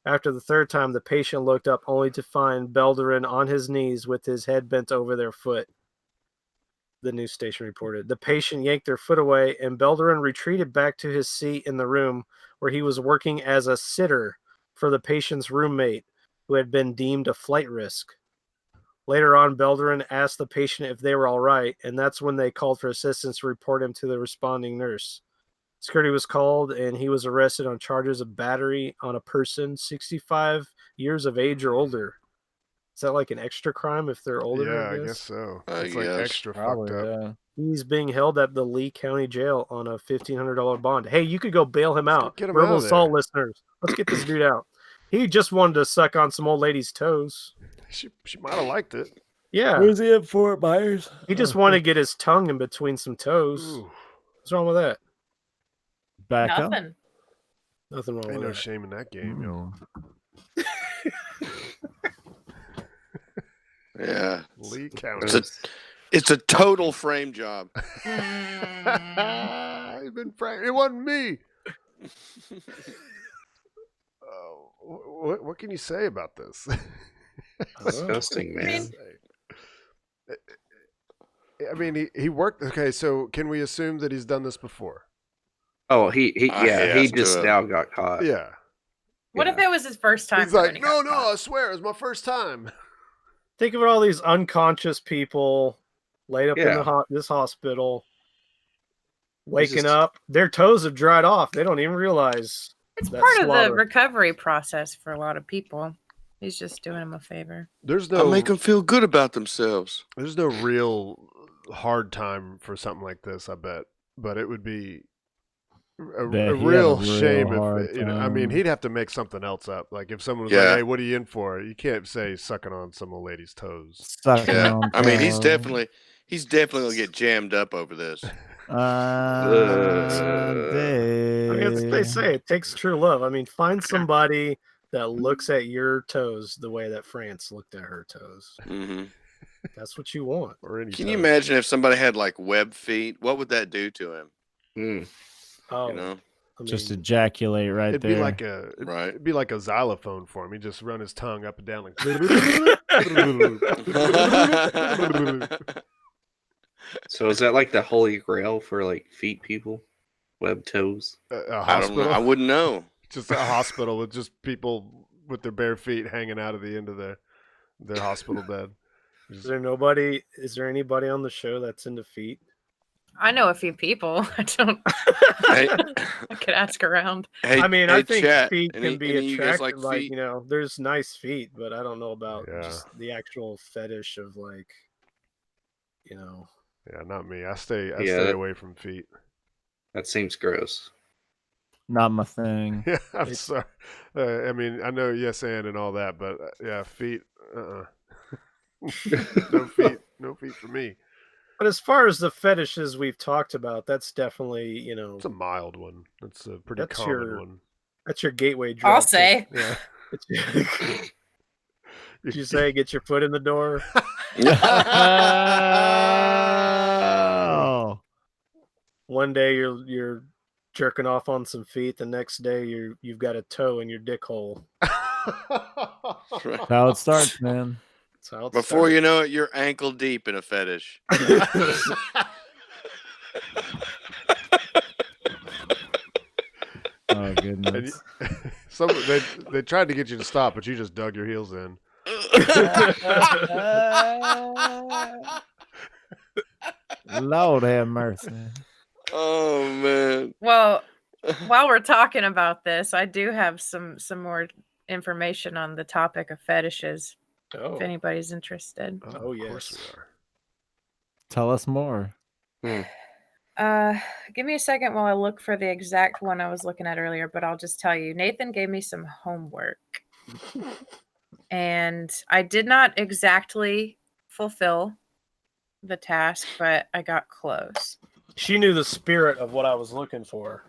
After the third time, the patient looked up only to find Beldorin on his knees with his head bent over their foot. The news station reported. The patient yanked their foot away, and Beldorin retreated back to his seat in the room where he was working as a sitter for the patient's roommate, who had been deemed a flight risk. Later on, Beldorin asked the patient if they were all right, and that's when they called for assistance to report him to the responding nurse. Security was called, and he was arrested on charges of battery on a person 65 years of age or older. Is that like an extra crime if they're older? yeah, I guess so. I It's like guess. extra Probably, fucked up. yeah. He's being held at the Lee County Jail on a $1,500 bond. Hey, you could go bail him out. get him Verbal out of assault there. listeners. Let's get this dude out. He just wanted to suck on some old lady's toes. She might have liked it. Yeah. Where's he at Fort Myers? He just wanted to get his tongue in between some toes. Ooh, What's wrong with that? Becca? Nothing. Nothing wrong ain't with no that. shame in that game, yo. Yeah. Lee County. It's a total frame job. He's been framed. It wasn't me. What can you say about this? Disgusting, man. I mean, he worked. Okay, so can we assume that he's done this before? Oh, he he has just to. now got caught. Yeah. What if it was his first time? He's like, doing it? no, I swear, it was my first time. Think of all these unconscious people laid up in Yeah. this hospital. waking just- up, their toes have dried off. They don't even realize. It's that part of the slaughter. recovery process for a lot of people. He's just doing them a favor. There's I'll no make them feel good about themselves. there's no real hard time for something like this, I bet. But it would be a Bet he had a real real shame hard if I mean, time. he'd have to make something else up. Like if someone was Yeah. like, "Hey, what are you in for?" You can't say sucking on some old lady's toes. Sucking Yeah. on I mean, he's toes. definitely gonna get jammed up over this. I mean, as they They- say, it takes true love. I mean, find somebody that looks at your toes the way that France looked at her toes. Hmm That's what you want. Or any Can you toes. imagine if somebody had like web feet? What would that do to him? Mm. Oh, You know, I just mean, ejaculate right It'd there. be like a Right. It'd be like a xylophone for him. He'd just run his tongue up and down like. So is that like the holy grail for like feet people? Web toes? A I don't know. hospital. I wouldn't know. Just a hospital with just people with their bare feet hanging out of the end of their hospital bed. is there nobody? Is there anybody on the show that's into feet? I know a few people. I don't. Hey, I could ask around. hey, I mean, hey, I think chat. feet Any can be of you guys attractive. like Like, feet? you know, there's nice feet, but I don't know about Yeah. just the actual fetish of like, you know. Yeah, not me. I stay Yeah, stay that- away from feet. That seems gross. Not my thing. Yeah, I'm It's- sorry. I mean, I know yes and all that, but yeah, feet. No feet. No feet for me. But as far as the fetishes we've talked about, that's definitely, you know, It's a mild one. It's a pretty That's common your- one. that's your gateway drug. I'll to- say. Yeah. Did you say get your foot in the door? Oh. One day you're jerking off on some feet. The next day you've got a toe in your dick hole. That's how it starts, man. That's how it Before starts. you know it, you're ankle deep in a fetish. Oh And goodness. they tried to get you to stop, but you just dug your heels in. Lord have mercy. Oh man. Well, while we're talking about this, I do have some more information on the topic of fetishes. Oh, If anybody's interested. Oh, Of course yes. we are. Tell us more. Give me a second while I look for the exact one I was looking at earlier, but I'll just tell you. Nathan gave me some homework. And I did not exactly fulfill the task, but I got close. she knew the spirit of what I was looking for.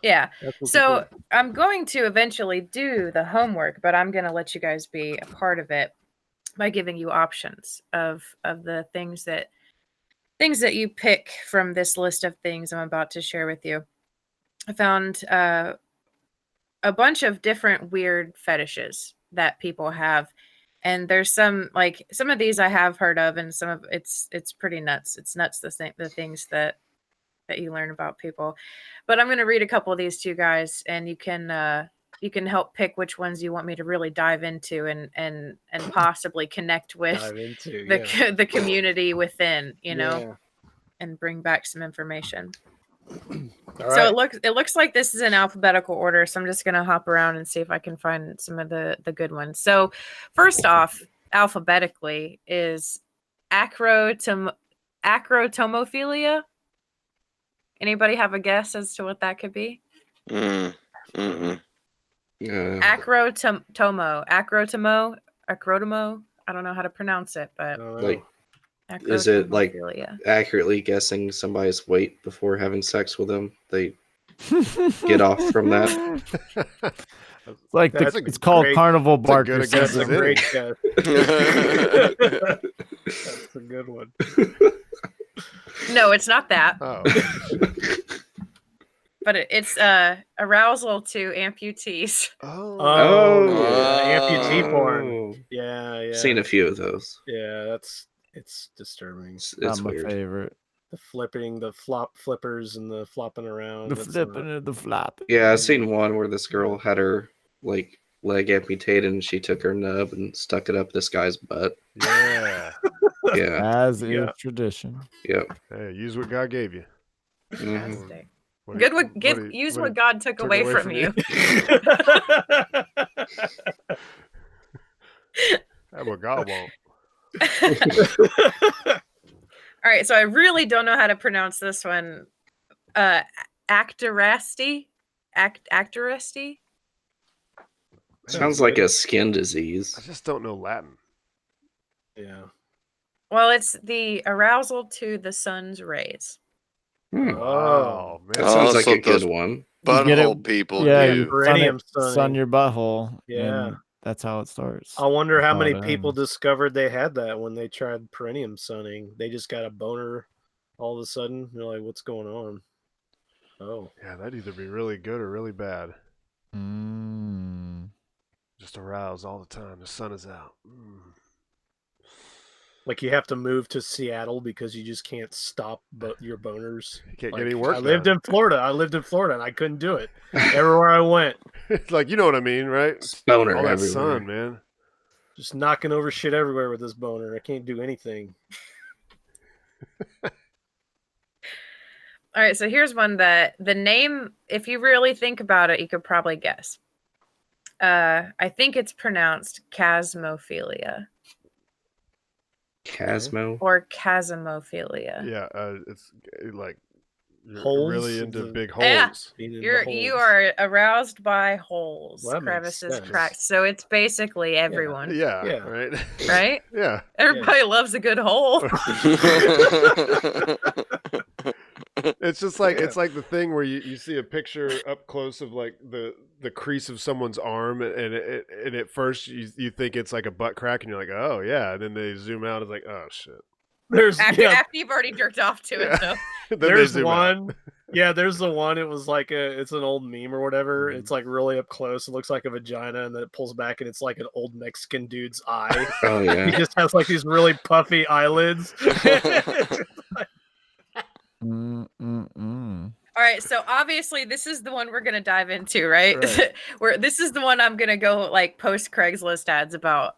Yeah. That's what's So important. I'm going to eventually do the homework, but I'm going to let you guys be a part of it by giving you options of the things that you pick from this list of things I'm about to share with you. I found a bunch of different weird fetishes that people have, and there's some of these I have heard of, and some of it's pretty nuts. It's nuts the things that you learn about people. But I'm going to read a couple of these to you guys, and you can help pick which ones you want me to really dive into and possibly connect with Dive into, the community within, you know, Yeah. and bring back some information. All So right. it looks like this is in alphabetical order. So I'm just gonna hop around and see if I can find some of the good ones. So first off, alphabetically is acrotomophilia. Anybody have a guess as to what that could be? Mm. Mm-mm. Acrotomo. I don't know how to pronounce it, I but don't know. Like, is it like acrotomophilia. accurately guessing somebody's weight before having sex with them? They get off from that. It's like That's a it's called great- carnival that's a barker good guess, That's a syndrome. great guess. That's a good one. No, it's not that, Oh, but it's arousal to amputees. oh, Oh, amputee porn. Oh. Yeah. Seen a few of those. Yeah, it's disturbing. It's Not my weird. favorite. The flipping, the flippers, and the flopping around. The that's flipping not- and the flop. Yeah, I seen one where this girl had her like leg amputated and she took her nub and stuck it up this guy's butt. yeah. Yeah. As is Yeah. tradition. Yep. Hey, use what God gave you. Fantastic. What do Good. you- What, what give, do you- use what what do God took away from you. That's what God won't. All right, so I really don't know how to pronounce this one. Actorasty? Actorasty? Sounds like a skin disease. I just don't know Latin. Yeah. Well, it's the arousal to the sun's rays. Wow, man. That sounds Oh, like so a good those one. get it- Butthole people Yeah, do. you Perineum sun sunning. your butthole. Yeah. and that's how it starts. I wonder how That's many how it people ends. discovered they had that when they tried perineum sunning. They just got a boner all of a sudden. They're like, what's going on? Oh. Yeah, that'd either be really good or really bad. Mm. Just aroused all the time. The sun is out. Like you have to move to Seattle because you just can't stop your boners. You can't Like, get any work I lived done. in Florida. And I couldn't do it. Everywhere I went, It's like, you know what I mean, right? Stoner All that everywhere. sun, man. just knocking over shit everywhere with this boner. I can't do anything. All right, so here's one that the name, if you really think about it, you could probably guess. I think it's pronounced chasmophilia Casmo. or chasmophilia. Yeah, it's like you're Holes? really into big Yeah. holes. Being in the You holes. are aroused by holes, Well, that makes crevices, sense. cracks. So it's basically everyone, Yeah, Yeah. right? right? Yeah. Everybody loves a good hole. It's just like Yeah. it's like the thing where you see a picture up close of like the crease of someone's arm, and at first you think it's like a butt crack, and you're like, oh yeah, and then they zoom out, it's like, oh shit. There's After, yeah, after you've already jerked off to it, though. Then they there's zoom out. one. Yeah, there's the one. It was like it's an old meme or whatever. Mhm. It's like really up close. It looks like a vagina, and then it pulls back, and it's like an old Mexican dude's eye. Oh He yeah. just has like these really puffy eyelids. All right, so obviously this is the one we're gonna dive into, right? Right. Where this is the one I'm gonna go like post Craigslist ads about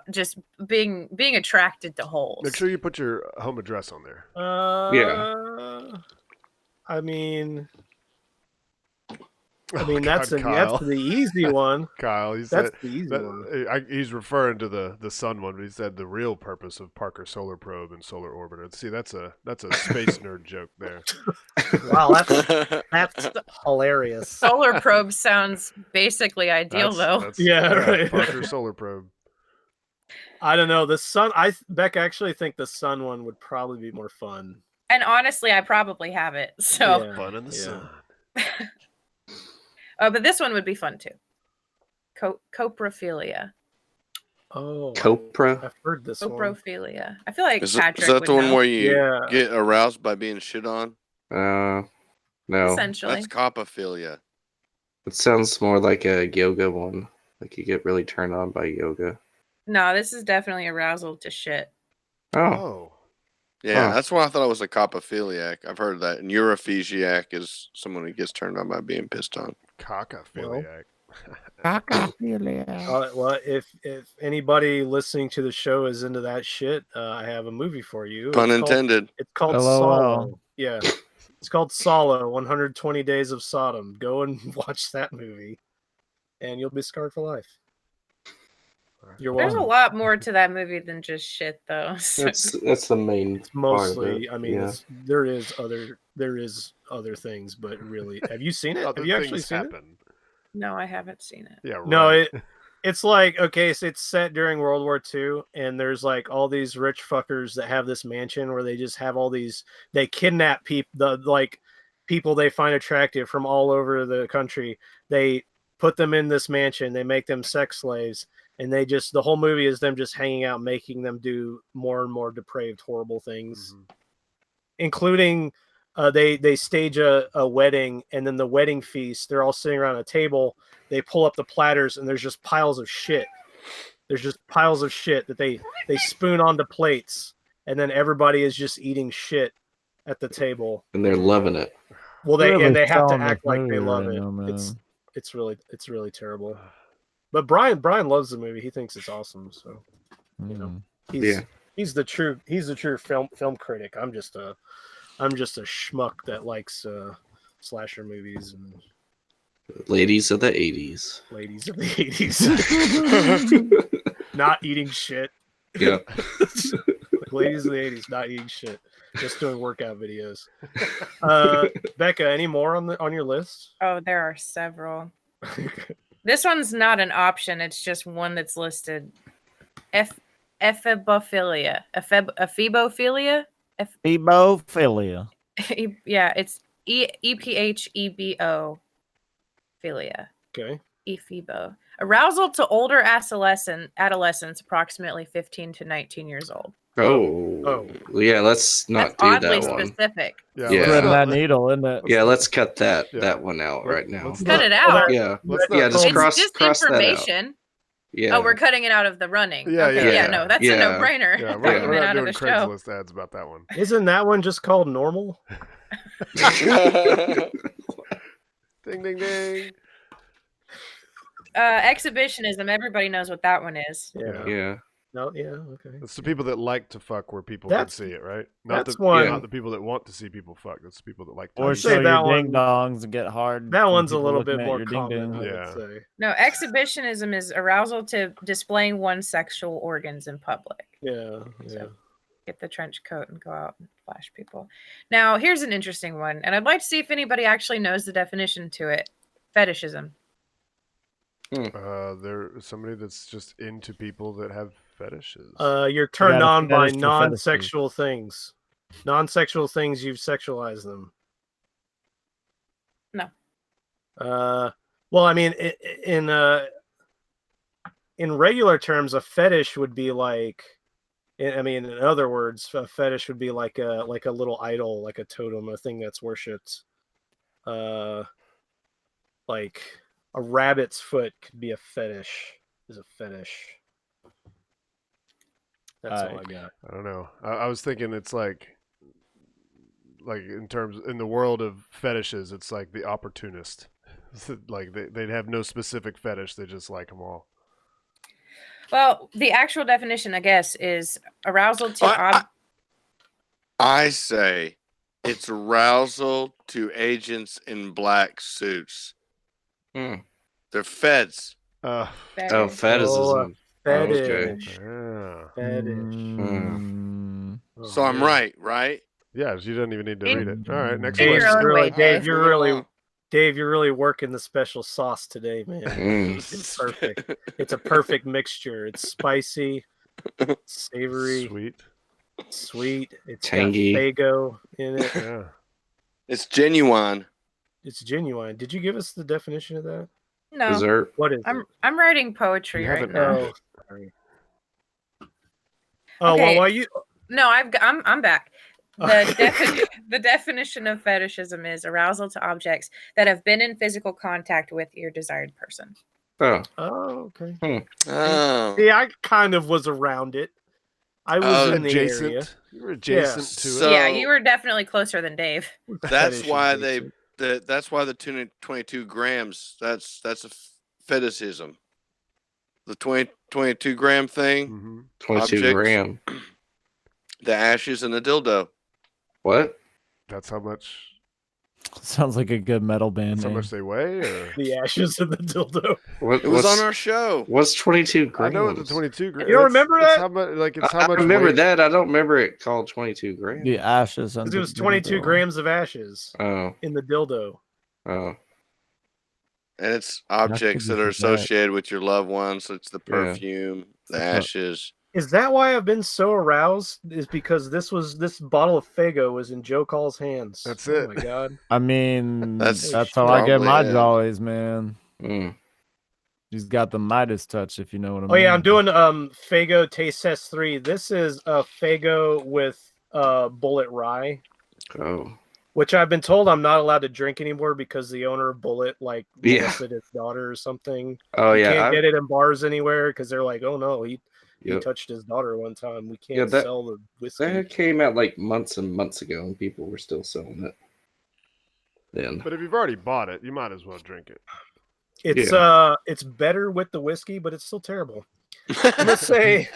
just being attracted to holes. Make sure you put your home address on there. I mean, Oh, that's God, Kyle. the easy one. Kyle, he That's said the easy one. he's referring to the sun one, but he said the real purpose of Parker Solar Probe and Solar Orbiter. See, that's a space nerd joke there. Wow, that's hilarious. Solar probe sounds basically ideal, though. Yeah, right. Parker Solar Probe. I don't know. The sun. Beck, I actually think the sun one would probably be more fun. And honestly, I probably have it. So, Yeah. Fun in the Yeah. sun. but this one would be fun too. Coprophilia. Oh, Copra. I've heard this one. Coprophilia. I feel like Is Patrick that would the one know. where you Yeah. get aroused by being shit on? No. Essentially. That's copophilia. It sounds more like a yoga one. Like you get really turned on by yoga. No, this is definitely arousal to shit. Oh. Oh. Yeah, Huh. that's why I thought it was a copophiliac. I've heard that. And urophesiac is someone who gets turned on by being pissed on. Cocophiliac. Well, if anybody listening to the show is into that shit, I have a movie for you. Pun It's called- intended. It's called LOL. Solo. Yeah. It's called Solo, 120 Days of Sodom. Go and watch that movie, and you'll be scarred for life. You're There's a welcome. lot more to that movie than just shit, though. So- That's the main It's mostly, part of it. I mean, yeah. there is other things, but really, have you seen it? Other Have you actually things seen it? happen. No, I haven't seen it. Yeah, right. No, it's like, okay, so it's set during World War II, and there's like all these rich fuckers that have this mansion where they just have all these, they kidnap people, people they find attractive from all over the country. They put them in this mansion, they make them sex slaves, and the whole movie is them just hanging out, making them do more and more depraved, horrible things, including they stage a wedding, and then the wedding feast, they're all sitting around a table. They pull up the platters, and there's just piles of shit. There's just piles of shit that they spoon onto plates, and then everybody is just eating shit at the table. And they're loving it. Well, Really they have to selling act this like they movie love right it. now, man. It's really terrible. But Brian loves the movie. He thinks it's awesome. So you know, he's the true film critic. I'm just a I'm just a schmuck that likes slasher movies and Ladies of the 80s. ladies of the 80s. Not eating shit. Yeah. Like ladies of the 80s not eating shit. Just doing workout videos. Bekah, any more on your list? Oh, there are several. This one's not an option. It's just one that's listed. Ephebophilia. Ephebophilia? Ebophilia. Yeah, it's EPHEBO philia. Okay. Ephebo. Arousal to older adolescents, approximately 15 to 19 years old. Oh. Yeah, let's not That's do oddly that one. specific. Yeah, Yeah. Threading that needle, isn't it? Yeah, let's cut that Yeah. one out right now. Let's Cut not- it out. Yeah. Let's Yeah, not just call- It's cross that out. disinformation. Yeah. Oh, we're cutting it out of the running. Yeah, Okay, yeah. no, that's a Yeah. no-brainer. Yeah, Cutting we're it not out of doing the show. Craigslist ads about that one. Isn't that one just called normal? Ding, ding, ding. Exhibitionism. Everybody knows what that one is. Yeah. Yeah. No, yeah, okay. It's the people that like to fuck where people That's- can see it, right? that's the, one- Not the people that want to see people fuck. That's the people that like to Or I'd see say show it. that your one- ding dongs and get hard. That from one's a people little looking bit at more your common, ding-dong. I Yeah. would say. No, exhibitionism is arousal to displaying one's sexual organs in public. Yeah. Get the trench coat and go out and flash people. Now, here's an interesting one, and I'd like to see if anybody actually knows the definition to it. Fetishism. There's somebody that's just into people that have fetishes. You're turned got a on by fetish for non-sexual things. Non-sexual things, you've sexualized them. No. Well, I mean, in regular terms, a fetish would be like, I mean, in other words, a fetish would be like a little idol, like a totem, a thing that's worshipped. Like a rabbit's foot could be a fetish. Is a fetish. That's all I got. I don't know. I was thinking it's like in the world of fetishes, it's like the opportunist. Like they'd have no specific fetish; they just like them all. Well, the actual definition, I guess, is arousal to I say it's arousal to agents in black suits. They're feds. Oh, fetishism. Fetish. Okay. Yeah. Fetish. Oh, So I'm man. right? Yeah, you don't even need to read it. All right, next In question. your own way, Dave, Dave. you're really working the special sauce today, man. It's perfect. It's a perfect mixture. It's spicy, savory, sweet. It's Tangy. got Faygo in it. Yeah. It's genuine. It's genuine. Did you give us the definition of that? No, Dessert. What is it? I'm writing poetry You right haven't now. earned Oh, sorry. Oh, Okay. well, while you No, I'm back. The definition of fetishism is arousal to objects that have been in physical contact with your desired person. Oh. Oh, okay. Oh. Yeah, I kind of was around it. I was in the area. Adjacent. You were adjacent to So- it. Yeah, you were definitely closer than Dave. That's Fetish why adjacent. that's why the 22 grams, that's a fetishism. The 22 gram thing, Mm-hmm. 22 Objects. gram. the ashes and the dildo. What? That's how much. Sounds like a good metal band That's how name. much they weigh. Or? The ashes of the dildo. What? It was what's, on our show. What's 22 I grams? know it's the 22 grams. You don't remember that? How much? Like it's I how much. remember weight- that. I don't remember it called 22 grams. The ashes. Because it was 22 grams of ashes Oh. in the dildo. Oh. And it's objects that are associated with your loved ones. It's the perfume, the ashes. Is that why I've been so aroused? Is because this bottle of Faygo was in Joe Call's hands. That's Oh it. my god. I mean, That's that's how I get my probably it. jollies, man. Mm. He's got the Midas touch, if you know what I mean. Oh yeah, I'm doing Faygo Taste Test 3. This is a Faygo with Bullet Rye, Oh. which I've been told I'm not allowed to drink anymore because the owner of Bullet Yeah. molested his daughter or something. Oh You yeah. can't get it in bars anywhere because they're like, oh no, he Yep. touched his daughter one time. We can't Yeah, that- sell the whiskey. That came out like months and months ago, and people were still selling it. Then. But if you've already bought it, you might as well drink it. It's better with the whiskey, but it's still terrible. I'm gonna say,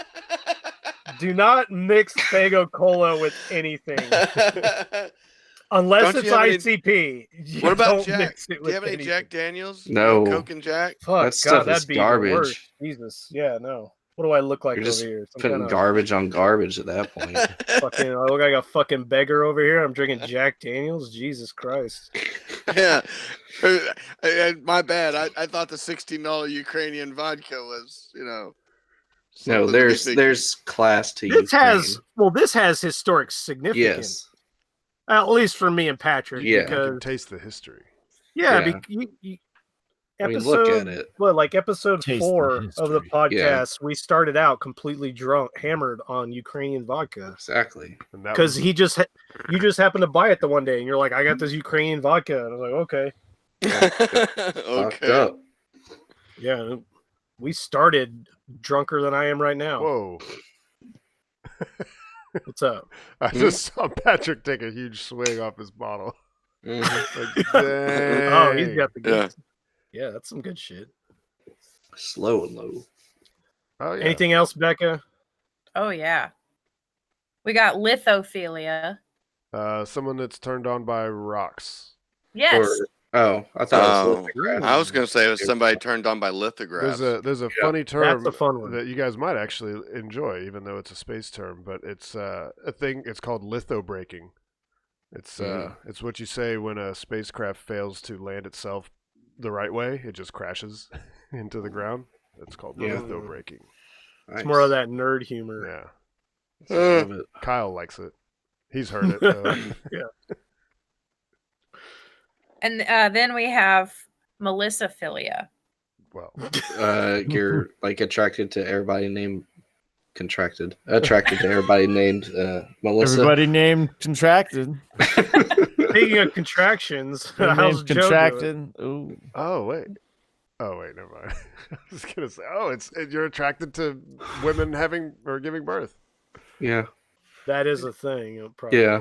do not mix Faygo Cola with anything. Unless Don't it's you have any- ICP. You What about don't Jack? mix it Do with you have any anything. Jack Daniels? No. Coke and Jack. Fuck, That stuff God, is that'd be the worst. garbage. Jesus, yeah, no. What do I look like You're over just here? Some putting kind of garbage on garbage at that point. fucking. I look like a fucking beggar over here. I'm drinking Jack Daniels. Jesus Christ. Yeah. My bad. I thought the $16 Ukrainian vodka was, No, something to be there's thinking. class to This Ukraine. this has historic significance. Yes. At least for me and Patrick. Yeah. I Because can taste the history. yeah, Yeah. I mean, look at it. Well, like episode Taste the 4 of the history. podcast, we started out completely drunk, hammered on Ukrainian vodka. Exactly. And that Because was, you just happened to buy it the one day, and you're like, I got this Ukrainian vodka, and I was like, okay, Fucked Okay. up. yeah. We started drunker than I am right now. whoa. What's up? I just saw Patrick take a huge swig off his bottle. Mhm. Like, dang. Oh, he's got the good. Yeah. Yeah, that's some good shit. Slow and low. Oh, yeah. Anything else, Becca? Oh yeah. We got lithophilia. Someone that's turned on by rocks. Yes. I thought it was Oh, lithograph. I was going to say it was somebody turned on by lithographs. There's a funny term That's a fun one. that you guys might actually enjoy, even though it's a space term. But it's a thing. It's called litho-breaking. It's it's what you say when a spacecraft fails to land itself the right way. It just crashes into the ground. That's called Yeah. litho-breaking. It's more of that nerd humor. Yeah, Love it. Kyle likes it. He's heard it. Though. And then we have melissophilia. Well, You're like attracted to everybody named attracted to everybody named Melissa. Everybody named contracted. Speaking of contractions, Their how's name's Joe doing? contracted. Ooh. oh wait, never mind. I was gonna say, you're attracted to women having or giving birth. Yeah. That is a thing. Probably. Yeah.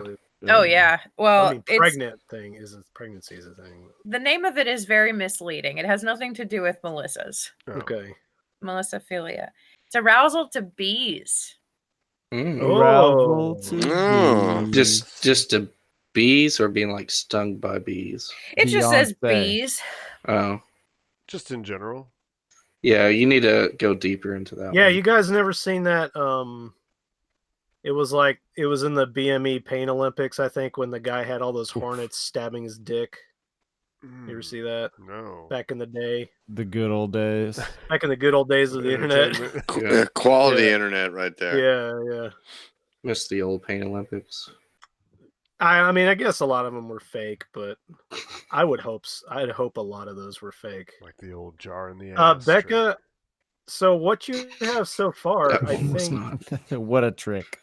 Oh yeah. Well, I mean, pregnancy is a thing. the name of it is very misleading. It has nothing to do with Melissa's. Oh. Okay. Melissophilia. It's arousal to bees. Mm. Arousal to Oh. bees. Just to bees or being like stung by bees. It just says Beyonce. bees. Oh. Just in general. Yeah, you need to go deeper into that Yeah, one. you guys never seen that? It was in the BME Pain Olympics, I think, when the guy had all those hornets stabbing his dick. You ever see that? No. Back in the day, The good old days. back in the good old days of the internet. Entertainment. Yeah. Quality Yeah. internet right there. Yeah. Missed the old Pain Olympics. I mean, I guess a lot of them were fake, but I'd hope a lot of those were fake. Like the old jar in the ass. Becca, so what you have so far, That I one was think, not. What a trick.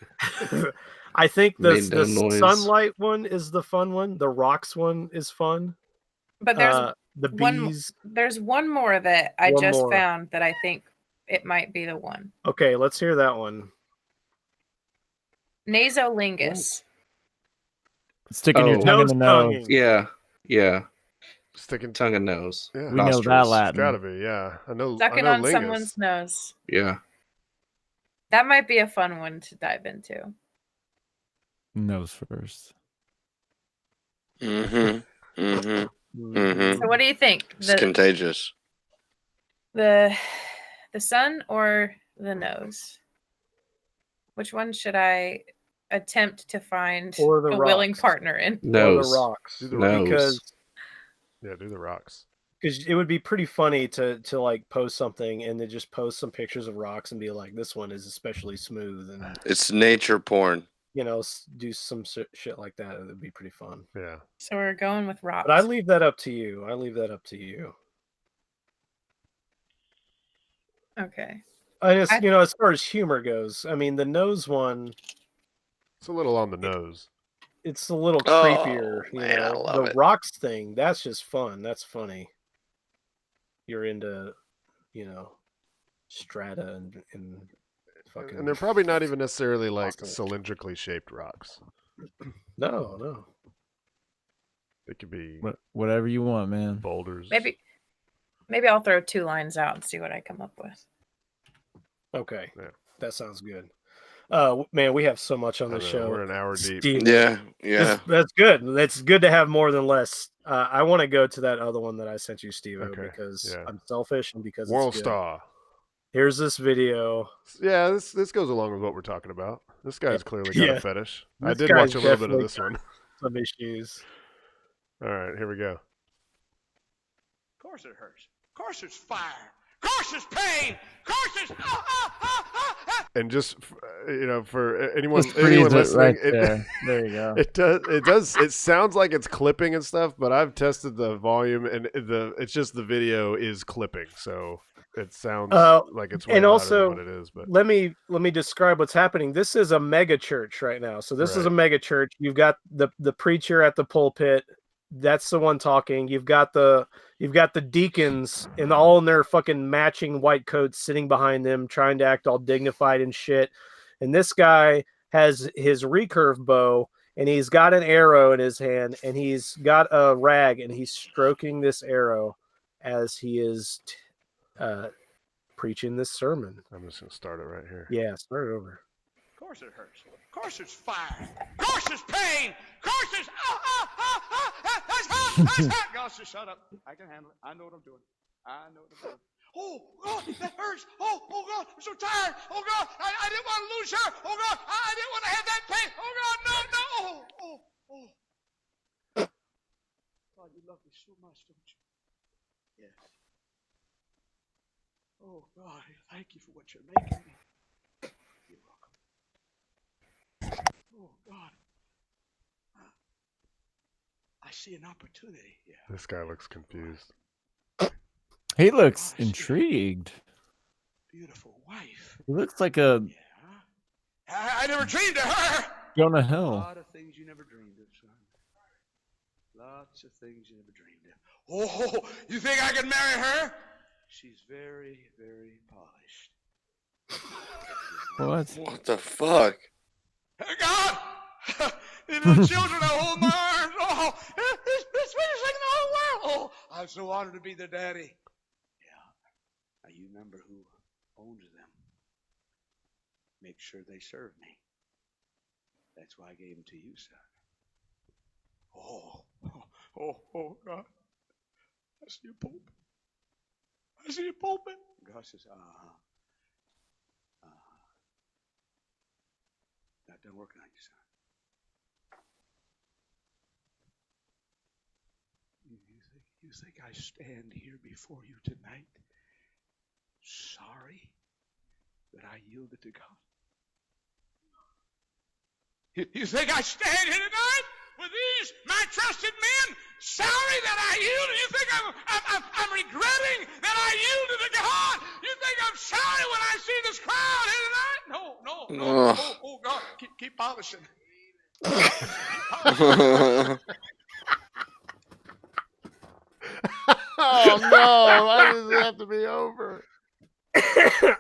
I think the Made no noise. sunlight one is the fun one. The rocks one is fun. But there's The one- bees. there's one more that I One just more. found that I think it might be the one. Okay, let's hear that one. Nasolingus. Sticking your Oh. tongue in the nose. Nose-tonguing. Yeah. Sticking. Tongue and nose. Yeah. We know that Nostrils. It's Latin. gotta be. Yeah. I know. Sucking I know on lingus. someone's nose. Yeah. That might be a fun one to dive into. Nose first. Mm-hmm. Mm-hmm. Mhm. So what do you think? It's contagious. The sun or the nose? Which one should I attempt to find Or the a willing rocks. partner in? Or the Nose. rocks. Do the Nose. Yeah, do the rocks. Because it would be pretty funny to like post something and then just post some pictures of rocks and be like, this one is especially smooth, and It's nature porn. do some shit like that. It would be pretty fun. Yeah. So we're going with rocks. But I leave that up to you. Okay. I just, I- as far as humor goes, I mean, the nose one, It's a little on the nose. it's a little Oh, creepier. man, I love the it. rocks thing, that's just fun. That's funny. You're into, strata and fucking. And they're probably not even necessarily like Awesome. cylindrically shaped rocks. No. They could be Whatever you want, man. boulders. Maybe I'll throw 2 lines out and see what I come up with. Okay, Yeah. that sounds good. Man, we have so much on I the know, show. we're an hour deep. Steven, Yeah. That's good. That's good to have more than less. I want to go to that other one that I sent you, Steve, Okay, because yeah. I'm selfish and because World it's good. Star. Here's this video. Yeah, this goes along with what we're talking about. This guy's clearly got a fetish. I This did guy's watch a little bit of definitely this one. got some issues. All right, here we go. Of course it hurts. Of course it's fire. Of course it's pain. Of course it's And just for anyone Just freeze it listening, right there. There you go. It sounds like it's clipping and stuff, but I've tested the volume and it's just the video is clipping, so it sounds like it's way and louder also than what it is. But let me describe what's happening. This is a mega church right now. So this is a Right. mega church. You've got the preacher at the pulpit. That's the one talking. You've got the deacons and all in their fucking matching white coats sitting behind them, trying to act all dignified and shit. And this guy has his recurve bow and he's got an arrow in his hand and he's got a rag and he's stroking this arrow as he is preaching this sermon. I'm just gonna start it right here. Yeah, start it over. Of course it hurts. Of course it's fire. Of course it's pain. Of course it's that's hot. Gosh, just shut up. I can handle it. I know what I'm doing. I know what I'm doing. Oh God, that hurts. Oh God, I'm so tired. Oh God, I didn't want to lose her. Oh God, I didn't want to have that pain. Oh God, no. Oh. God, you love me so much, don't you? Yes. Oh God, thank you for what you're making me. You're welcome. Oh God. I see an opportunity here. This guy looks confused. He looks intrigued. Beautiful wife. He looks like a Yeah. I never dreamed of her. Jonah A Hill. lot of things you never dreamed of, son. Lots of things you never dreamed of. Oh, you think I could marry her? She's very, very polished. What? What the fuck? God! These little children I hold in my arms. Oh, it's sweetest thing in the whole world. Oh, I'm so honored to be their daddy. Yeah. Now you remember who owns them. Make sure they serve me. That's why I gave them to you, son. Oh, God. I see a pulpit. I see a pulpit. God says, Not done working on you, son. You think I stand here before you tonight sorry that I yielded to God? You think I stand here tonight with these my trusted men sorry that I yielded? You think I'm regretting that I yielded to God? You think I'm sorry when I see this crowd here tonight? No. Oh God, keep polishing. Oh no! Why does it have to be over?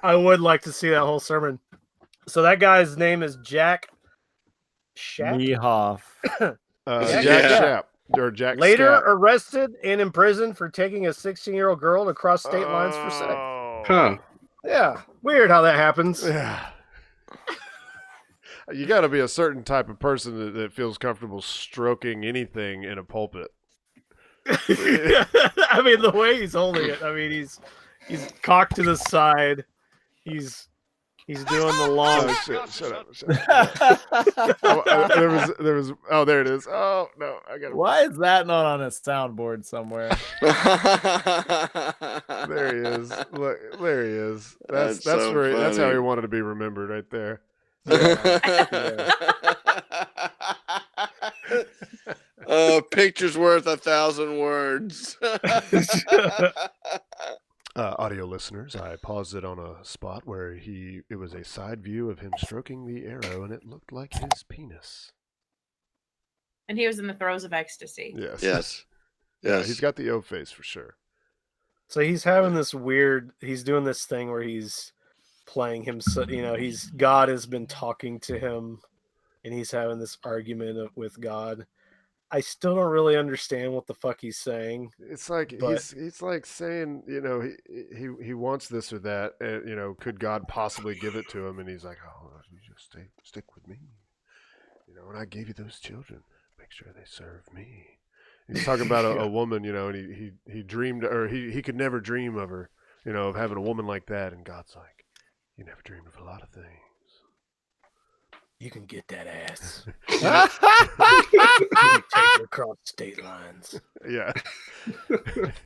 I would like to see that whole sermon. So that guy's name is Jack Shapp. Mehoff. Jack Yeah. Shapp or Jack. Later Scapp. arrested and imprisoned for taking a 16-year-old girl to cross state lines for sex. Oh. Huh. Yeah, weird how that happens. Yeah. You got to be a certain type of person that feels comfortable stroking anything in a pulpit. I mean, the way he's holding it. I mean, he's cocked to the side. He's doing the long. Oh shit! Shut up! There was. Oh, there it is. Oh no! I got. Why is that not on a soundboard somewhere? There he is. Look, there he is. That's so where. That's how funny. he wanted to be remembered, right there. Picture's worth 1,000 words. Audio listeners, I paused it on a spot where it was a side view of him stroking the arrow, and it looked like his penis. And he was in the throes of ecstasy. Yes. Yes. Yeah, Yes. he's got the O face for sure. So he's having this weird. He's doing this thing where he's playing him. God has been talking to him, and he's having this argument with God. I still don't really understand what the fuck he's saying. It's like he's like saying, he wants this or that, and could God possibly give it to him? And he's like, oh, you just stick with me. You know, and I gave you those children. Make sure they serve me. He's talking about a woman, you know, and he dreamed, or he could never dream of her, you know, of having a woman like that. And God's like, you never dreamed of a lot of things. You can get that ass. You can take it across state lines. Yeah.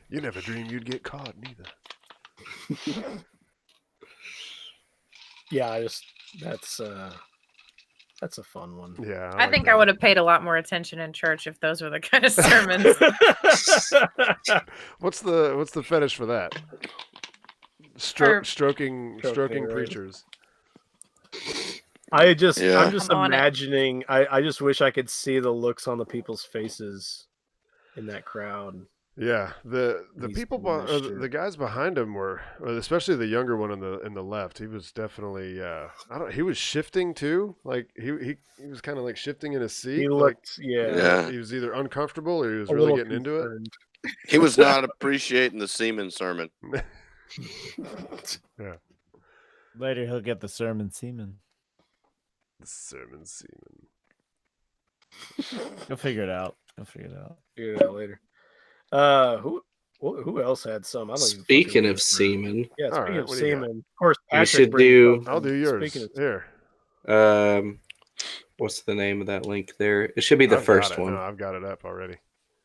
You never dreamed you'd get caught, neither. Yeah, that's a fun one. Yeah. I think I would have paid a lot more attention in church if those were the kind of sermons. What's the fetish for that? Stroking right. preachers. I'm just I'm on it. imagining. I just wish I could see the looks on the people's faces in that crowd. Yeah, the He's people, the guys behind him were, especially the younger one in the left. He was definitely, he was shifting too. Like he was kind of like shifting in his seat. He like, looked, yeah. Yeah. He was either uncomfortable or he was a really little getting into it. concerned. He was not appreciating the semen sermon. Yeah, Later, he'll get the sermon semen. the sermon semen. You'll figure it out. Figure it out later. Who else had some? I don't even Speaking fucking of remember. semen, Yeah, All speaking right, of what do you got? semen, of course, We Patrick should brings do- up I'll do yours. Speaking of, Here, what's the name of that link there? It should be the I've got first it. one. No, I've got it up already.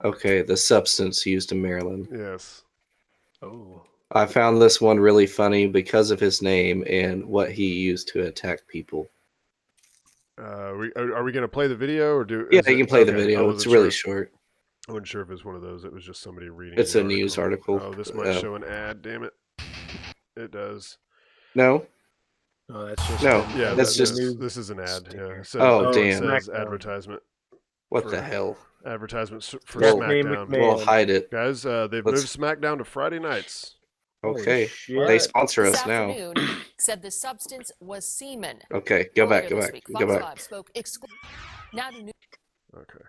Okay, the substance used in Maryland. Yes. oh, I found this one really funny because of his name and what he used to attack people. Are we going to play the video or do? Yeah, is you it- can play the okay, I video. wasn't It's really sure. short. I wasn't sure if it was one of those. It was just somebody reading. It's the a news article. Oh, this might show an ad. Damn it! It does. No? no, that's just No, Yeah, that's just- this is an ad. Yeah. It says, Oh, it damn. says SmackDown. advertisement. What For- the hell? Advertisements for Well, SmackDown. Man. We'll hide it. Guys, they've Let's- moved SmackDown to Friday nights. Holy Okay. shit. They sponsor This us now. afternoon said the substance was semen. Okay, go back, Earlier go this back, week, go Fox back. 5 spoke now to new Okay.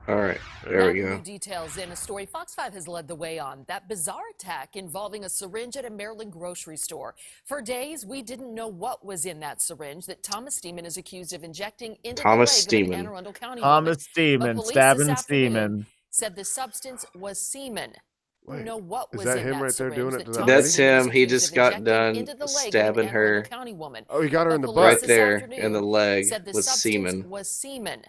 All right, Now there we to go. new details in a story Fox 5 has led the way on. That bizarre attack involving a syringe at a Maryland grocery store. For days, we didn't know what was in that syringe that Thomas Stemen is accused of injecting into Thomas the leg of an Stemen. Anne Arundel County Thomas woman. But Stemen, police stabbing this afternoon Stemen. said the substance was semen. Wait, know what is was that in him that right there doing syringe it to that that That's Thomas Stemen is him. He accused just of got injecting done into the leg of an stabbing Anne Arundel her County woman. Oh, he got her But in the police butt. right this there afternoon in the leg said the with substance semen. was semen.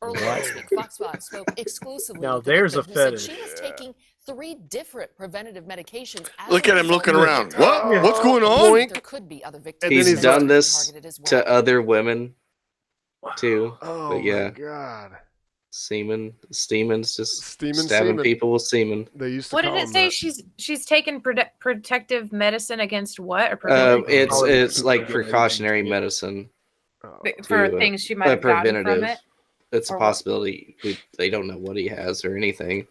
Earlier this week, Fox 5 spoke exclusively Now with the there's victim a who said fetish. she was taking 3 different preventative medications. as Look a at him result looking of the around. attack. What? What's going on? Boink. There could be other And victims. then He's he's done like- this targeted as to well. other women too. Oh But yeah, my God. Stemen's just Stemen stabbing semen. people with semen. They used to What call did it him say? that. She's taken protective medicine against what? Or preventive It's like Regulations. precautionary medicine. Oh, for to, things she might have gotten from preventative. it. It's a Or what? possibility. They don't know what he has or anything.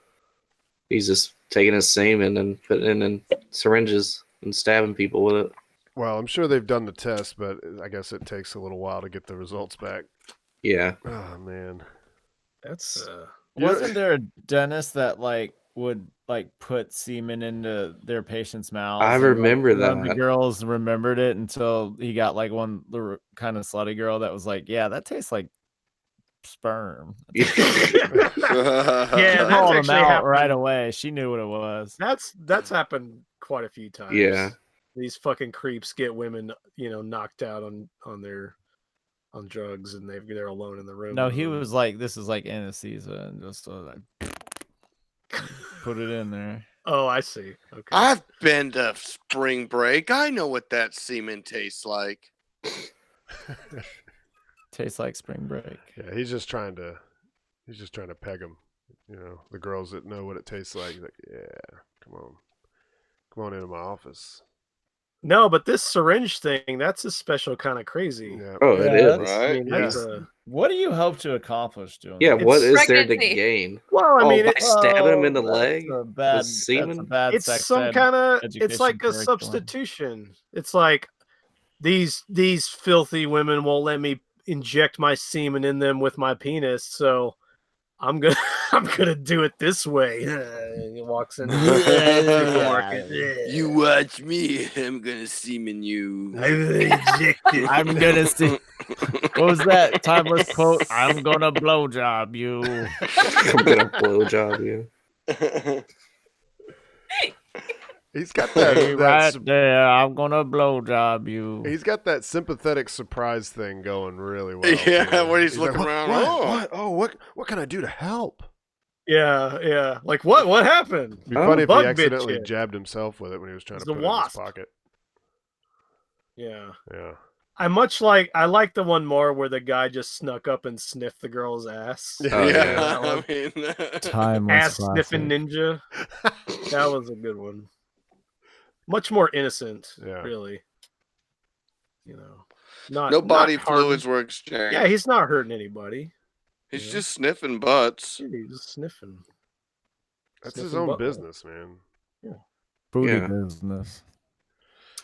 He's just taking his semen and putting it in syringes and stabbing people with it. Well, I'm sure they've done the test, but I guess it takes a little while to get the results back. Yeah. Oh man. That's Wasn't there a dentist that would put semen into their patients' mouths? I and, remember none of that. the girls remembered it until he got the kind of slutty girl that was like, "Yeah, that tastes like sperm." Yeah, She that's called him actually out happened. right away. She knew what it was. that's happened quite a few times. Yeah. These fucking creeps get women, knocked out on drugs, and they're alone in the room. No, with he them. was like, "This is like anesthesia," and just put it in there. Oh, I see. Okay. I've been to spring break. I know what that semen tastes like. Tastes like spring break. Yeah, he's just trying to peg them. The girls that know what it tastes like. He's like, yeah, come on into my office. No, but this syringe thing, that's a special kind of crazy. Yeah. Oh, it Yeah, is. I mean, Yeah. that's What do you hope to accomplish doing? Yeah, that? what is there to pregnancy. gain? well, I mean, by it's stabbing him in the that's leg a bad, with semen? That's a bad sex some ed kind of education it's like a curriculum. substitution. It's like these filthy women won't let me inject my semen in them with my penis, so I'm gonna do it this way. He walks into the supermarket. You watch me. I'm gonna semen you. I'm gonna see. What was that timeless quote? I'm gonna blowjob you. I'm gonna blowjob you. He's got Stay that right there. I'm gonna blowjob you. he's got that sympathetic surprise thing going really well. Yeah, too. when he's looking around, What? Oh, what can I do to help? Yeah. Like what happened? It'd be funny if he bug accidentally bitch. jabbed himself with it when he was trying It's to the put it in his wasp. pocket. Yeah. Yeah. I like the one more where the guy just snuck up and sniffed the girl's ass. Yeah. Oh, yeah, that I one. mean, Timeless Ass classic. sniffing ninja. That was a good one. Much more innocent, Yeah. really. You know, not no body not harming- fluids were exchanged. Yeah, he's not hurting anybody. He's yeah. just sniffing butts. Yeah, he's just sniffing. That's his Sniffing own butthole. business, man. Booty Yeah. business.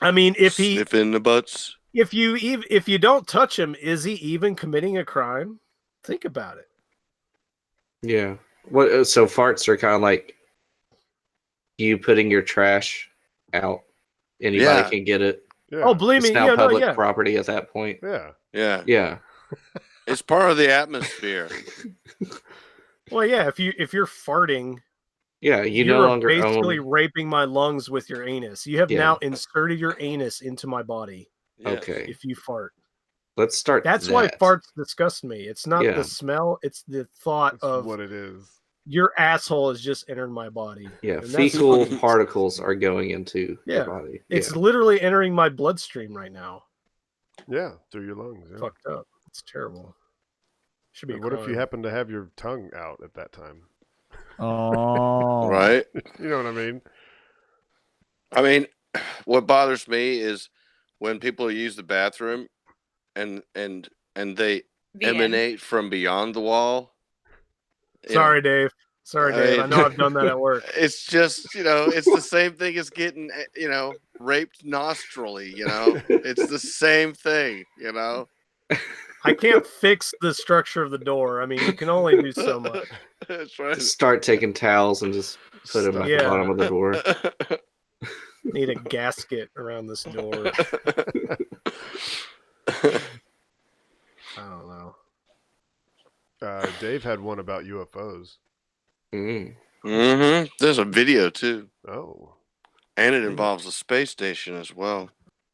I mean, if Sniffing the butts. if you don't touch him, is he even committing a crime? Think about it. Yeah. What? So farts are kind of like you putting your trash out. Anybody Yeah. can get it. Yeah. Oh, believe It's me, now public yeah. property at that point. Yeah. Yeah, Yeah. it's part of the atmosphere. Well, yeah. If you're farting, Yeah. You you're no longer basically own. raping my lungs with your anus. You have Yeah. now inserted your anus into my body. Yes. Okay. If you fart, Let's start. that's why that. farts disgust me. It's not Yeah. the smell; it's the thought That's of what it is. your asshole has just entered my body. Yeah. And that's- Fecal particles are going into Yeah. your body. It's literally entering my bloodstream right now. Yeah, through your lungs. Yeah. Fucked up. It's terrible. Should be. And a what if you crime. happen to have your tongue out at that time? Oh. Right. You know what I mean? I mean, what bothers me is when people use the bathroom and they The end. emanate from beyond the wall. You Sorry, Dave. Sorry, I Dave. I mean- know I've done that at work. It's just, it's the same thing as getting, raped nostrily, It's the same thing, I can't fix the structure of the door. I mean, you can only do so much. That's right. Just start taking towels and just put them at Yeah. the bottom of the door. Need a gasket around this door. I don't know. Dave had one about UFOs. Mm. Mm-hmm. There's a video too, Oh, and it involves a space station as well.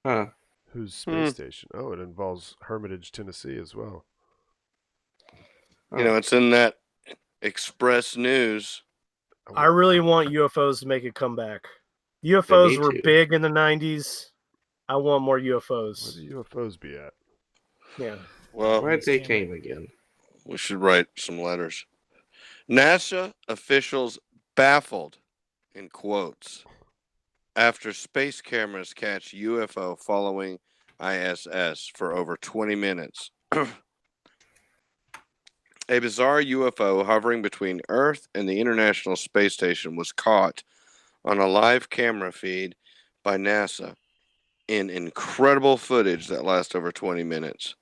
Huh. whose space station? Oh, it involves Hermitage, Tennessee as well. It's in that Express News. I really want UFOs to make a comeback. UFOs need were to. big in the 90s. I want more Where UFOs. do UFOs be at? Yeah. Well, Why'd they came again? we should write some letters. NASA officials baffled, in quotes, after space cameras catch UFO following ISS for over 20 minutes. A bizarre UFO hovering between Earth and the International Space Station was caught on a live camera feed by NASA in incredible footage that lasts over 20 minutes.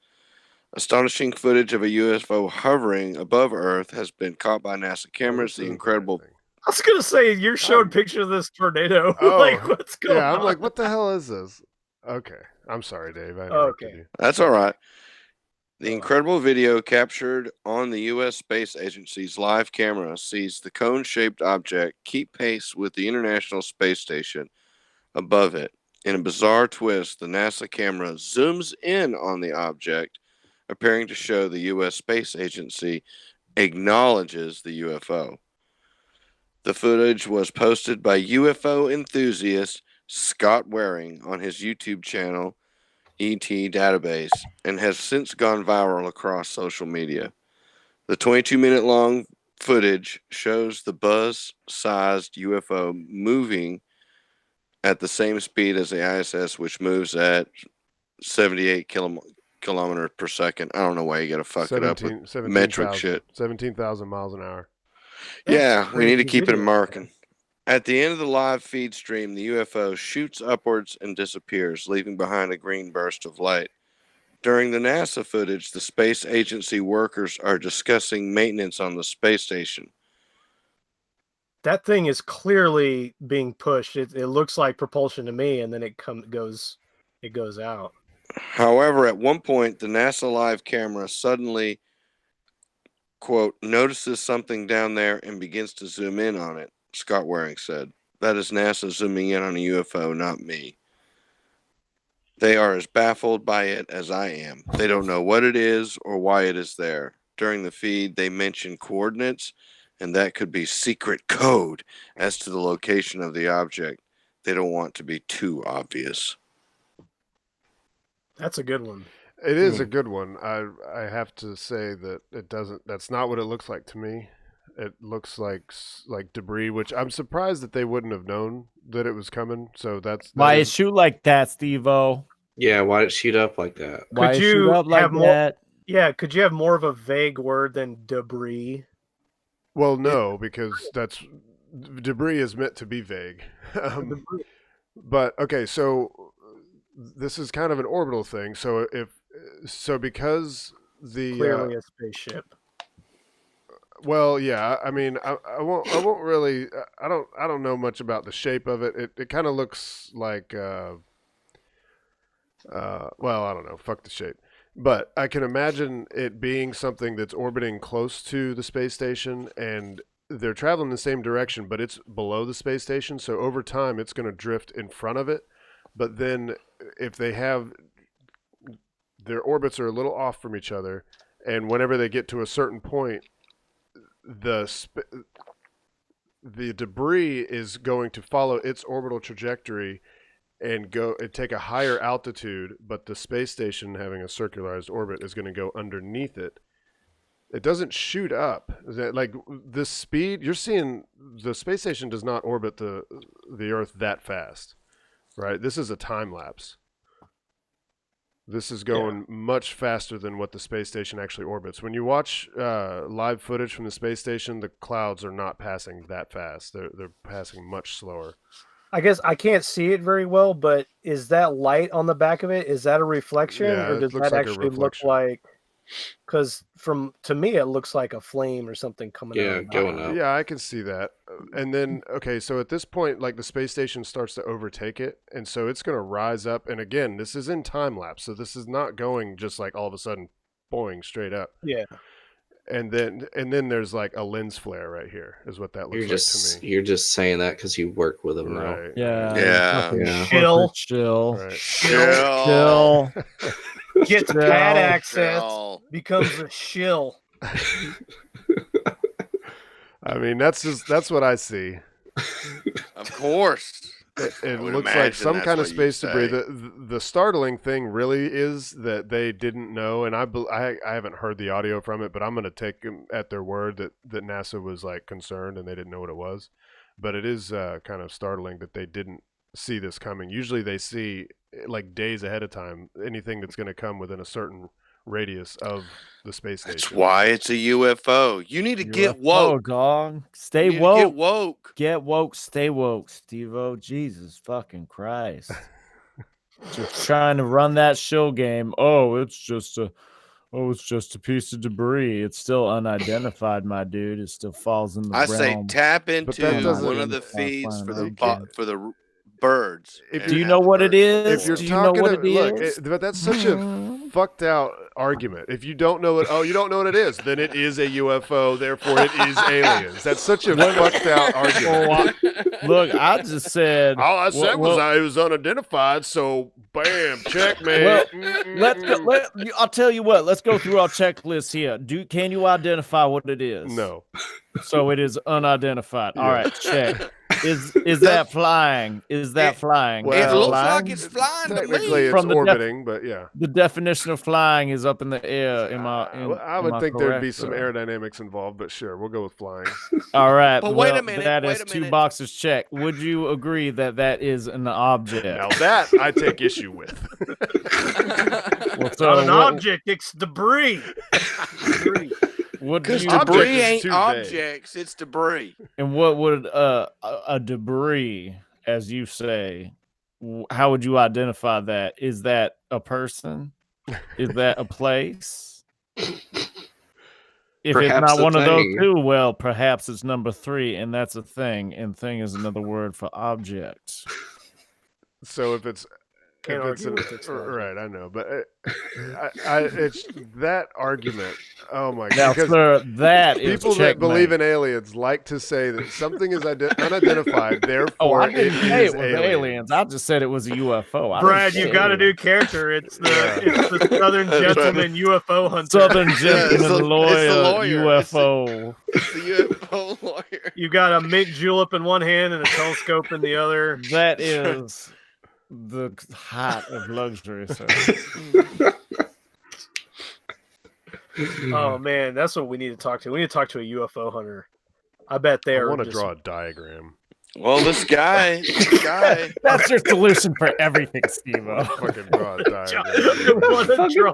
Astonishing footage of a UFO hovering above Earth has been caught by NASA cameras. The incredible. I was going to say, you're showing pictures of this tornado. Oh, like, what's going Yeah, on? I'm like, what the hell is this? Okay, I'm sorry, Dave. I interrupted Okay. you. That's all right. The incredible video captured on the U.S. Space Agency's live camera sees the cone-shaped object keep pace with the International Space Station above it. In a bizarre twist, the NASA camera zooms in on the object, appearing to show the U.S. Space Agency acknowledges the UFO. The footage was posted by UFO enthusiast Scott Waring on his YouTube channel, ET Database, and has since gone viral across social media. The 22-minute long footage shows the buzz-sized UFO moving at the same speed as the ISS, which moves at 78 kilometers per second. I don't know why you got to fuck it up with 17 metric 17,000 shit. 17,000 miles an hour. Yeah, we need to crazy keep it video. American. At the end of the live feed stream, the UFO shoots upwards and disappears, leaving behind a green burst of light. During the NASA footage, the space agency workers are discussing maintenance on the space station. That thing is clearly being pushed. It looks like propulsion to me, and then it goes out. However, at one point, the NASA live camera suddenly, quote, notices something down there and begins to zoom in on it, Scott Waring said. That is NASA zooming in on a UFO, not me. They are as baffled by it as I am. They don't know what it is or why it is there. During the feed, they mention coordinates, and that could be secret code as to the location of the object. They don't want to be too obvious. That's a good one. It is a good one. I have to say that it doesn't. That's not what it looks like to me. It looks like debris, which I'm surprised that they wouldn't have known that it was coming. So that's Why it shoot like that, Steve-O? Yeah, why did it shoot up like that? Why Could it shoot you up like have more? that? Yeah, could you have more of a vague word than debris? Well, no, because that's debris is meant to be vague. But okay, so this is kind of an orbital thing. So because the Clearly a spaceship. well, yeah, I mean, I won't really. I don't know much about the shape of it. It kind of looks like well, I don't know. Fuck the shape. But I can imagine it being something that's orbiting close to the space station, and they're traveling in the same direction, but it's below the space station. So over time, it's going to drift in front of it. But then, if they have their orbits are a little off from each other, and whenever they get to a certain point, the debris is going to follow its orbital trajectory and take a higher altitude, but the space station, having a circularized orbit, is going to go underneath it. It doesn't shoot up. Like this speed, you're seeing the space station does not orbit the Earth that fast, right? This is a time lapse. This is going much faster than what the space station actually orbits. When you watch live footage from the space station, the clouds are not passing that fast. They're passing much slower. I guess I can't see it very well, but is that light on the back of it? Is that a reflection, Yeah, or it does looks that like a actually look reflection. like? Because to me, it looks like a flame or something coming out. Yeah, of the going bottom. up. Yeah, I can see that. And then, okay, so at this point, like the space station starts to overtake it, and so it's going to rise up. And again, this is in time lapse, so this is not going just like all of a sudden, boing, straight up. Yeah. And then there's like a lens flare right here, is what that looks like to me. You're just saying that because you work with them now. Right. Yeah. Yeah. fucking Yeah. Shill. Chill. Right. Chill. Gets Shill. cat access, Shill. becomes a shill. I mean, that's what I see. Of course. It would looks like imagine some that's kind of what you'd space debris. say. The startling thing really is that they didn't know, and I haven't heard the audio from it, but I'm going to take them at their word that NASA was like concerned and they didn't know what it was. But it is kind of startling that they didn't see this coming. Usually they see like days ahead of time anything that's going to come within a certain radius of the space station. That's why it's a UFO. You need to get UFO, woke. dog. Stay You need to woke. Get woke. Get woke. Stay woke, Steve-O. Jesus fucking Christ. Just trying to run that show game. It's just a piece of debris. It's still unidentified, my dude. It still falls in the I realm. say tap into that doesn't- one of the feeds for the birds. If and Do you have know the what it birds is? If you're Do you know talking, what it look, is? but that's such a fucked out argument. If you don't know you don't know what it is, then it is a UFO. Therefore, it is aliens. That's such a fucked out argument. Look, I just said. All I said well, was it was unidentified. So, bam, checkmate. let's go. I'll tell you what. Let's go through our checklist here. Can you identify what it is? No. So it is unidentified. All Yeah. right, check. Is that flying? Is that flying? It Well, looks flying? like it's flying to Technically, me. it's From the orbiting, but yeah. The definition of flying is up in the air. I would think there'd be some aerodynamics involved, but sure, we'll go with flying. All right. But wait a well, minute, That wait is a two minute. boxes checked. Would you agree that that is an object? Now that I take issue with. Well, It's not an object, it's debris. What do Because you, Object debris is ain't too vague. objects, it's debris. and what would a debris, as you say, how would you identify that? Is that a person? Is that a place? If Perhaps it's not a one of those thing. two, well, perhaps it's number 3, and that's a thing. And thing is another word for object. So if it's Can't if it's argue an, with its logic. right, I know, but it's that argument. Oh my Now, god! Because sir, that is people that believe checkmate. in aliens like to say that something is unidentified, Oh, therefore I didn't say is it was aliens. I just said it was a UFO. I didn't Brad, say you got a new aliens. character. It's the Yeah. it's the Southern That's right. gentleman UFO hunter. Southern it's gentleman the lawyer, lawyer. It's the- UFO. It's the UFO lawyer. You got a mint julep in one hand and a telescope in the other. That is the height of luxury, sir. Oh man, that's what we need to talk to. We need to talk to a UFO hunter. I bet they I are. want to just- draw a diagram. Well, this guy. That's your solution for everything, Steve-O. Fucking draw a diagram. I wanna draw-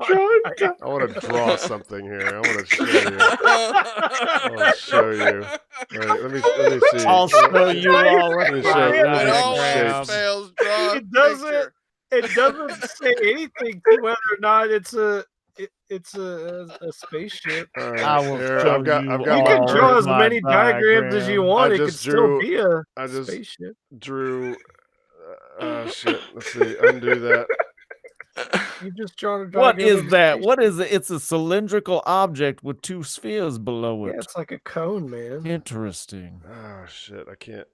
I want to draw something here. I want to show you. I'll show you. Right, let me see. I'll show you all. Let me with show- my let me It make diagram. always shapes. fails. Draw a It doesn't. picture. It doesn't say anything to whether or not it's a spaceship. All right, I will here, show I've got you You all can draw with as my many diagrams as you diagram. want. I It could just still be a I just spaceship. drew. Shit. Let's see. Undo that. You just drawn a What diagram is of a that? spaceship. What is it? It's a cylindrical object with 2 spheres below Yeah, it. it's like a cone, man. Interesting. Oh shit! I can't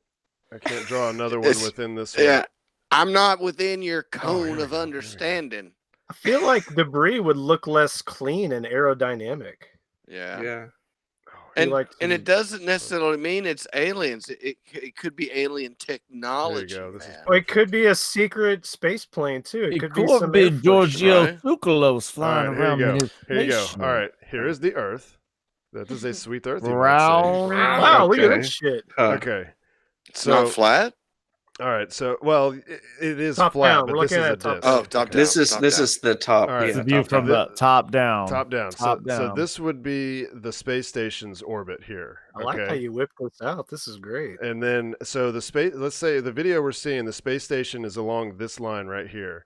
draw another one It's- within this one. Yeah. I'm not within your here cone we of go. understanding. I feel like debris would look less clean and aerodynamic. Yeah. Yeah. You And, like and to- it doesn't necessarily mean it's aliens. It could be alien technology. There you go. This is man. Or it could be a secret space plane too. It It could could be some be Air Force Giorgio right? Tsoukalos All flying right, here around you in go. his Here you go. spaceship. All right, here is the Earth. That is a sweet Earth. you might say. Round. Wow, look at Okay. that shit. Okay. It's So not flat. all right. So well, it is Top flat, down. but We're this looking is at a it top disc. down. Oh, top down. This is top this down. is the top. All right. It's Yeah, a view top from down. the top down. Top down. Top So down. this would be the space station's orbit here. I like how you whipped this out. This is great. And then, so the space, let's say the video we're seeing, the space station is along this line right here.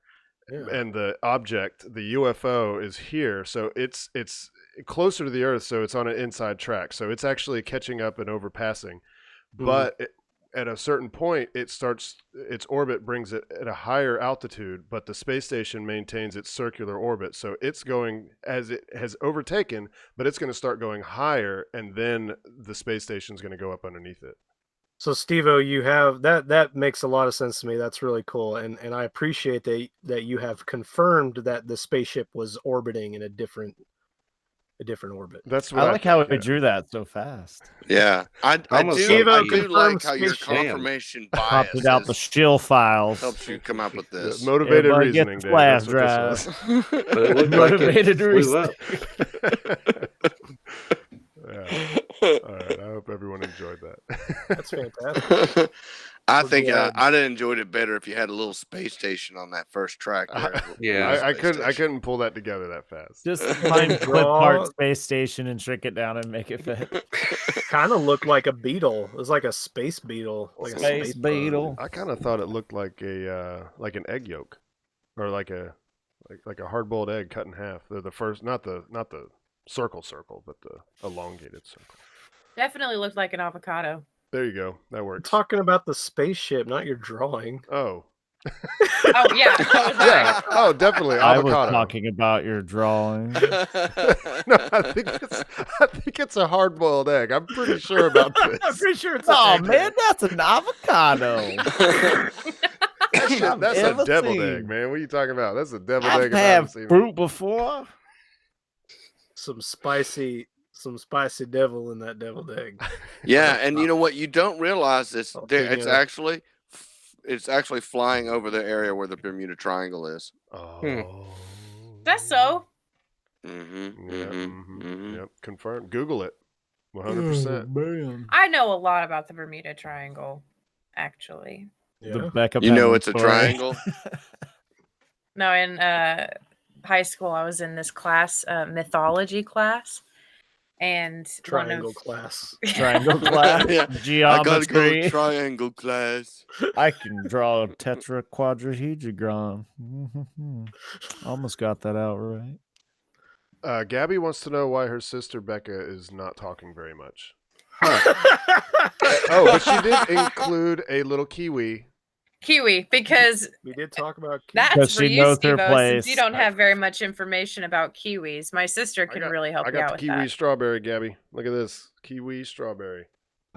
Yeah. And the object, the UFO, is here. So it's closer to the Earth, so it's on an inside track. So it's actually catching up and overpassing. But at a certain point, its orbit brings it at a higher altitude, but the space station maintains its circular orbit. So it's going, as it has overtaken, but it's going to start going higher, and then the space station is going to go up underneath it. So Steve-O, you have that makes a lot of sense to me. That's really cool. And I appreciate that you have confirmed that the spaceship was orbiting in a different orbit. That's what I like how think, he drew that so fast. Yeah, I Almost do. like I you do like confirmed how your spaceship. confirmation Popped bias it out the shill files. helps you come up with Yeah, this. motivated Everybody get reasoning, the Dave. flash That's what this was. But it looked like Motivated it flew up. Yeah. All right. I hope everyone enjoyed that. That's fantastic. I We're think glad. I'd have enjoyed it better if you had a little space station on that first track. there. Yeah. I Space couldn't. I station. couldn't pull that together that fast. Just find clip Draw- part space station and shrink it down and make it fit. Kind of looked like a beetle. It was like a space beetle. Like Space a space bug. beetle. I kind of thought it looked like like an egg yolk, or like a hard boiled egg cut in half. They're the first, not the circle, but the elongated circle. Definitely looked like an avocado. There you go. That We're works. talking about the spaceship, not your drawing. Oh. Oh yeah. Yeah. Oh, definitely I was avocado. talking about your drawing. No, I think it's a hard boiled egg. I'm pretty sure about this. I'm pretty sure it's. Oh man, that's an avocado. That's a ever deviled seen. egg, man. What are you talking about? That's a deviled I've egg. if I haven't had seen it. fruit before. some spicy devil in that deviled egg. Yeah, and you know what? You don't realize this. Oh, There, yeah. it's actually flying over the area where the Bermuda Triangle is. Oh. That's so. Mm-hmm. Yeah, Mm-hmm. Yep. Confirmed. Google it. 100%. Man. I know a lot about the Bermuda Triangle, actually. The Yeah. Bekah You know Penguin it's a story. triangle. No, in high school, I was in this class, mythology class, and Triangle class. Triangle class. Yeah, I gotta go Geometry. to triangle class. I can draw a tetraquadrahedron. Almost got that out right. Gabby wants to know why her sister Bekah is not talking very much. Oh, but she did include a little kiwi. Kiwi, because We did talk about that's Because for she you, knows her Steve-O, since you place. don't have very much information about kiwis. My sister can really help I you got out the with kiwi that. strawberry, Gabby. Look at this. Kiwi strawberry.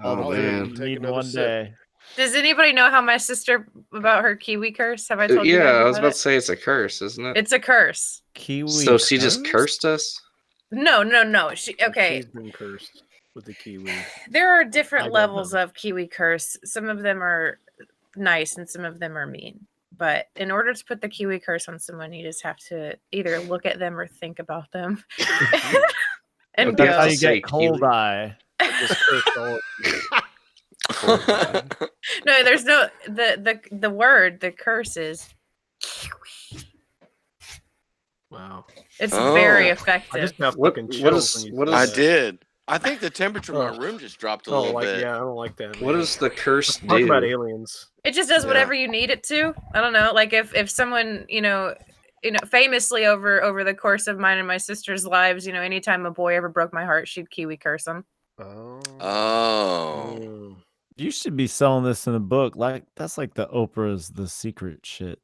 All the Oh, food man. you Take need another one sip. day. Does anybody know how my sister about her kiwi curse? Have I told you Yeah, guys I was about about to say it's a curse, isn't it? It's a curse. Kiwi. So she just curse? cursed us? No. Okay. She's been cursed with the kiwi. There are I different don't levels know. of kiwi curse. Some of them are nice and some of them are mean. But in order to put the kiwi curse on someone, you just have to either look at them or think about them. And Okay. That's how go. you Say get cold kiwi. eye. Just cursed all of you. No, there's no the word, the curse is Wow. it's Oh. very I effective. just have What- fucking what chills is- when you what say is- I that. did. I think the temperature in my Ugh. room just dropped a I don't little like. bit. Yeah, I don't like that. What man. does the curse Talk about do? aliens. It just does Yeah. whatever you need it to. I don't know. Like if someone, famously over the course of mine and my sister's lives, anytime a boy ever broke my heart, she'd kiwi curse him. Oh. Oh. Mm. You should be selling this in a book. Like that's like the Oprah's The Secret shit.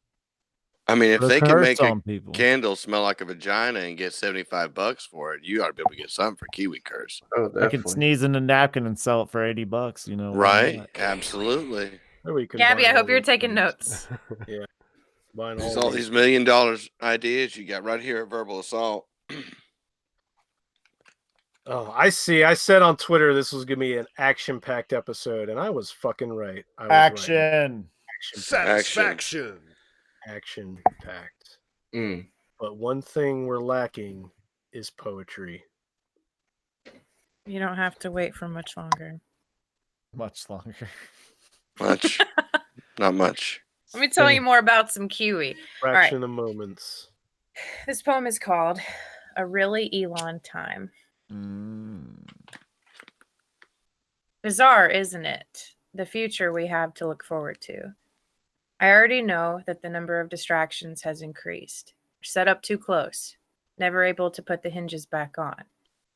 I mean, if Put a they can curse make a on people. candle smell like a vagina and get $75 for it, you ought to be able to get something for kiwi curse. Oh, I could definitely. sneeze in a napkin and sell it for $80. You know, why Right? not? Absolutely. Maybe we Gabby, I combine hope all you're these taking things. notes. Combine There's all all these. these $1 million ideas you got right here at Verbal Assault. Oh, I see. I said on Twitter this was gonna be an action-packed episode, and I was fucking right. I was right. Action. Satisfaction. Action-packed. Mm. But one thing we're lacking is poetry. You don't have to wait for much longer. Much longer. Much. Not much. Let me tell you more about some kiwi. Fraction of moments. This poem is called A Really Elon Time. Bizarre, isn't it? The future we have to look forward to. I already know that the number of distractions has increased. Set up too close. Never able to put the hinges back on.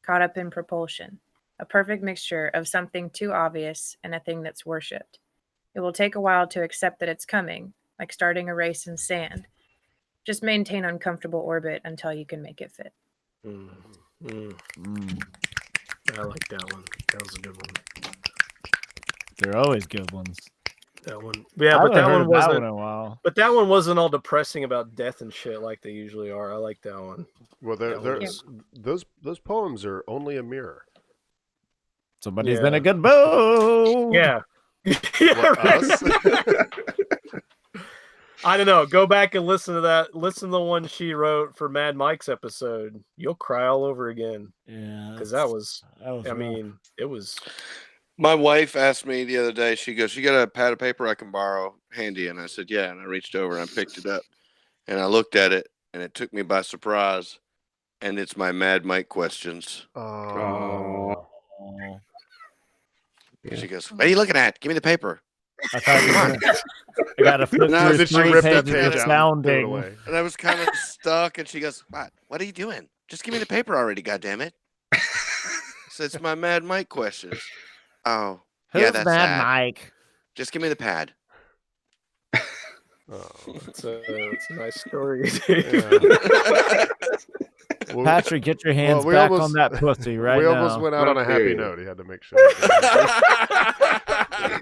Caught up in propulsion. A perfect mixture of something too obvious and a thing that's worshipped. It will take a while to accept that it's coming, like starting a race in sand. Just maintain uncomfortable orbit until you can make it fit. Mm. I like that one. That was a good one. They're always good ones. That one. Yeah, I but haven't that heard one of that wasn't. one in a while. But that one wasn't all depressing about death and shit like they usually are. I like that one. Well, those poems are only a mirror. Somebody's Yeah. in a good mood. Yeah. Yeah, What, right. us? I don't know. Go back and listen to that. Listen to the one she wrote for Mad Mike's episode. You'll cry all over again. Yeah. Because that was, I rough. mean, it was. My wife asked me the other day, she goes, "You got a pad of paper I can borrow handy?" And I said, "Yeah." And I reached over and I picked it up and I looked at it and it took me by surprise. And it's my Mad Mike questions. Oh. Yeah. She goes, "What are you looking at? Give me the paper." I thought you were gonna, I gotta flip No, through did she 3 rip that pages of page out and threw it sounding. away? And I was kind of stuck. And she goes, What are you doing? Just give me the paper already, goddammit. So it's my Mad Mike questions. Oh, Who's yeah, that's Mad sad. Mike? Just give me the pad. Oh. It's a nice story. Yeah. Well, Patrick, get your hands we back almost- on that pussy right we now. almost went out on a happy Period. note. He had to make sure.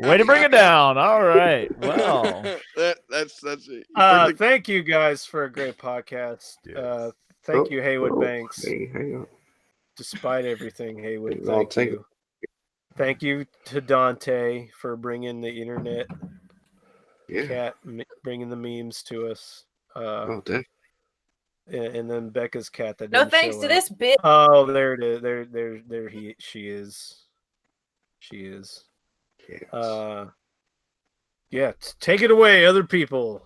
Way to bring it down. All right. Well, that's it. Thank you guys for a great podcast. Yes. Thank you, Haywood Oh, Banks. Hey, hang on. Despite everything, Haywood, I'll thank take you. Thank you to Dante for bringing the internet, Yeah. Cat bringing the memes to us, Oh, definitely. and then Becca's cat that No didn't thanks show to up. this bitch. Oh, there it is. There she is. She is. Yes. Yeah, take it away, other people.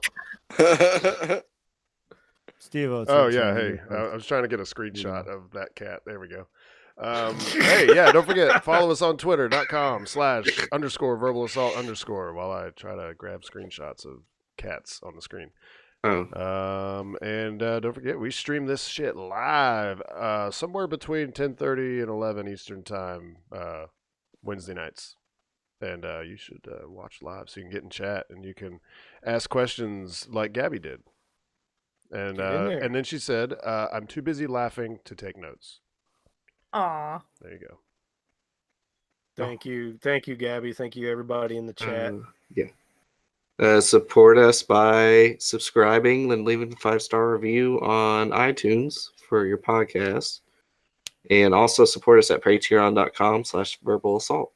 Steve. Oh yeah, hey, I was trying to get a screenshot of that cat. There we go. Hey, yeah, don't forget, follow us on twitter.com/_verbal assault_ while I try to grab screenshots of cats on the screen. Oh, And don't forget, we stream this shit live somewhere between 10:30 and 11 Eastern time Wednesday nights. And you should watch live so you can get in chat and you can ask questions like Gabby did. And Get in there. and then she said, "I'm too busy laughing to take notes." Aw. There you go. Thank you, Gabby. Thank you, everybody in the chat. Yeah. Support us by subscribing and leaving a 5-star review on iTunes for your podcast. And also support us at patreon.com/verbal assault.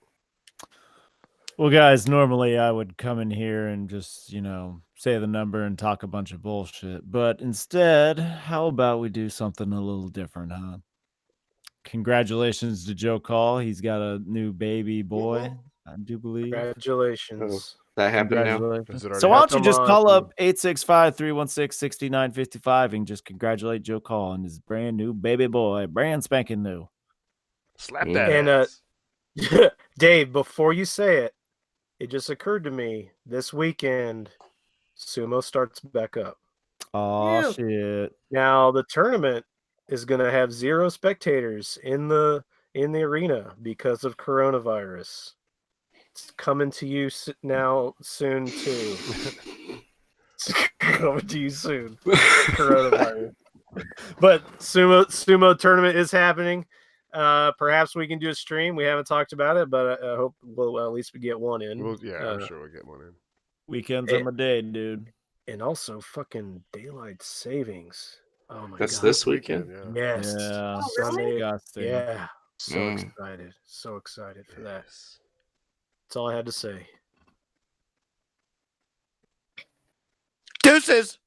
Well, guys, normally I would come in here and just, say the number and talk a bunch of bullshit. But instead, how about we do something a little different, huh? Congratulations to Joe Call. He's got a new baby boy, I do believe. Congratulations. That happened now? Is it So already why don't you Come just on. call up 865-316-6955 and just congratulate Joe Call and his brand new baby boy, brand spanking new. Slap Mm. that And, ass. Dave, before you say it, it just occurred to me this weekend, sumo starts back up. Oh Ew. shit. Now the tournament is going to have 0 spectators in the arena because of coronavirus. It's coming to you now soon too. It's coming to you soon. Coronavirus. But sumo tournament is happening. Perhaps we can do a stream. We haven't talked about it, but I hope we'll at least get one in. I'm sure we'll get one in. Weekends are my day, dude. And also fucking daylight savings. Oh my That's god. this weekend? Yeah. Yes. Yeah. Oh, really? Sunday. Disgusting. Yeah. So Mm. excited. So excited for that. Yes. That's all I had to say. Deuces.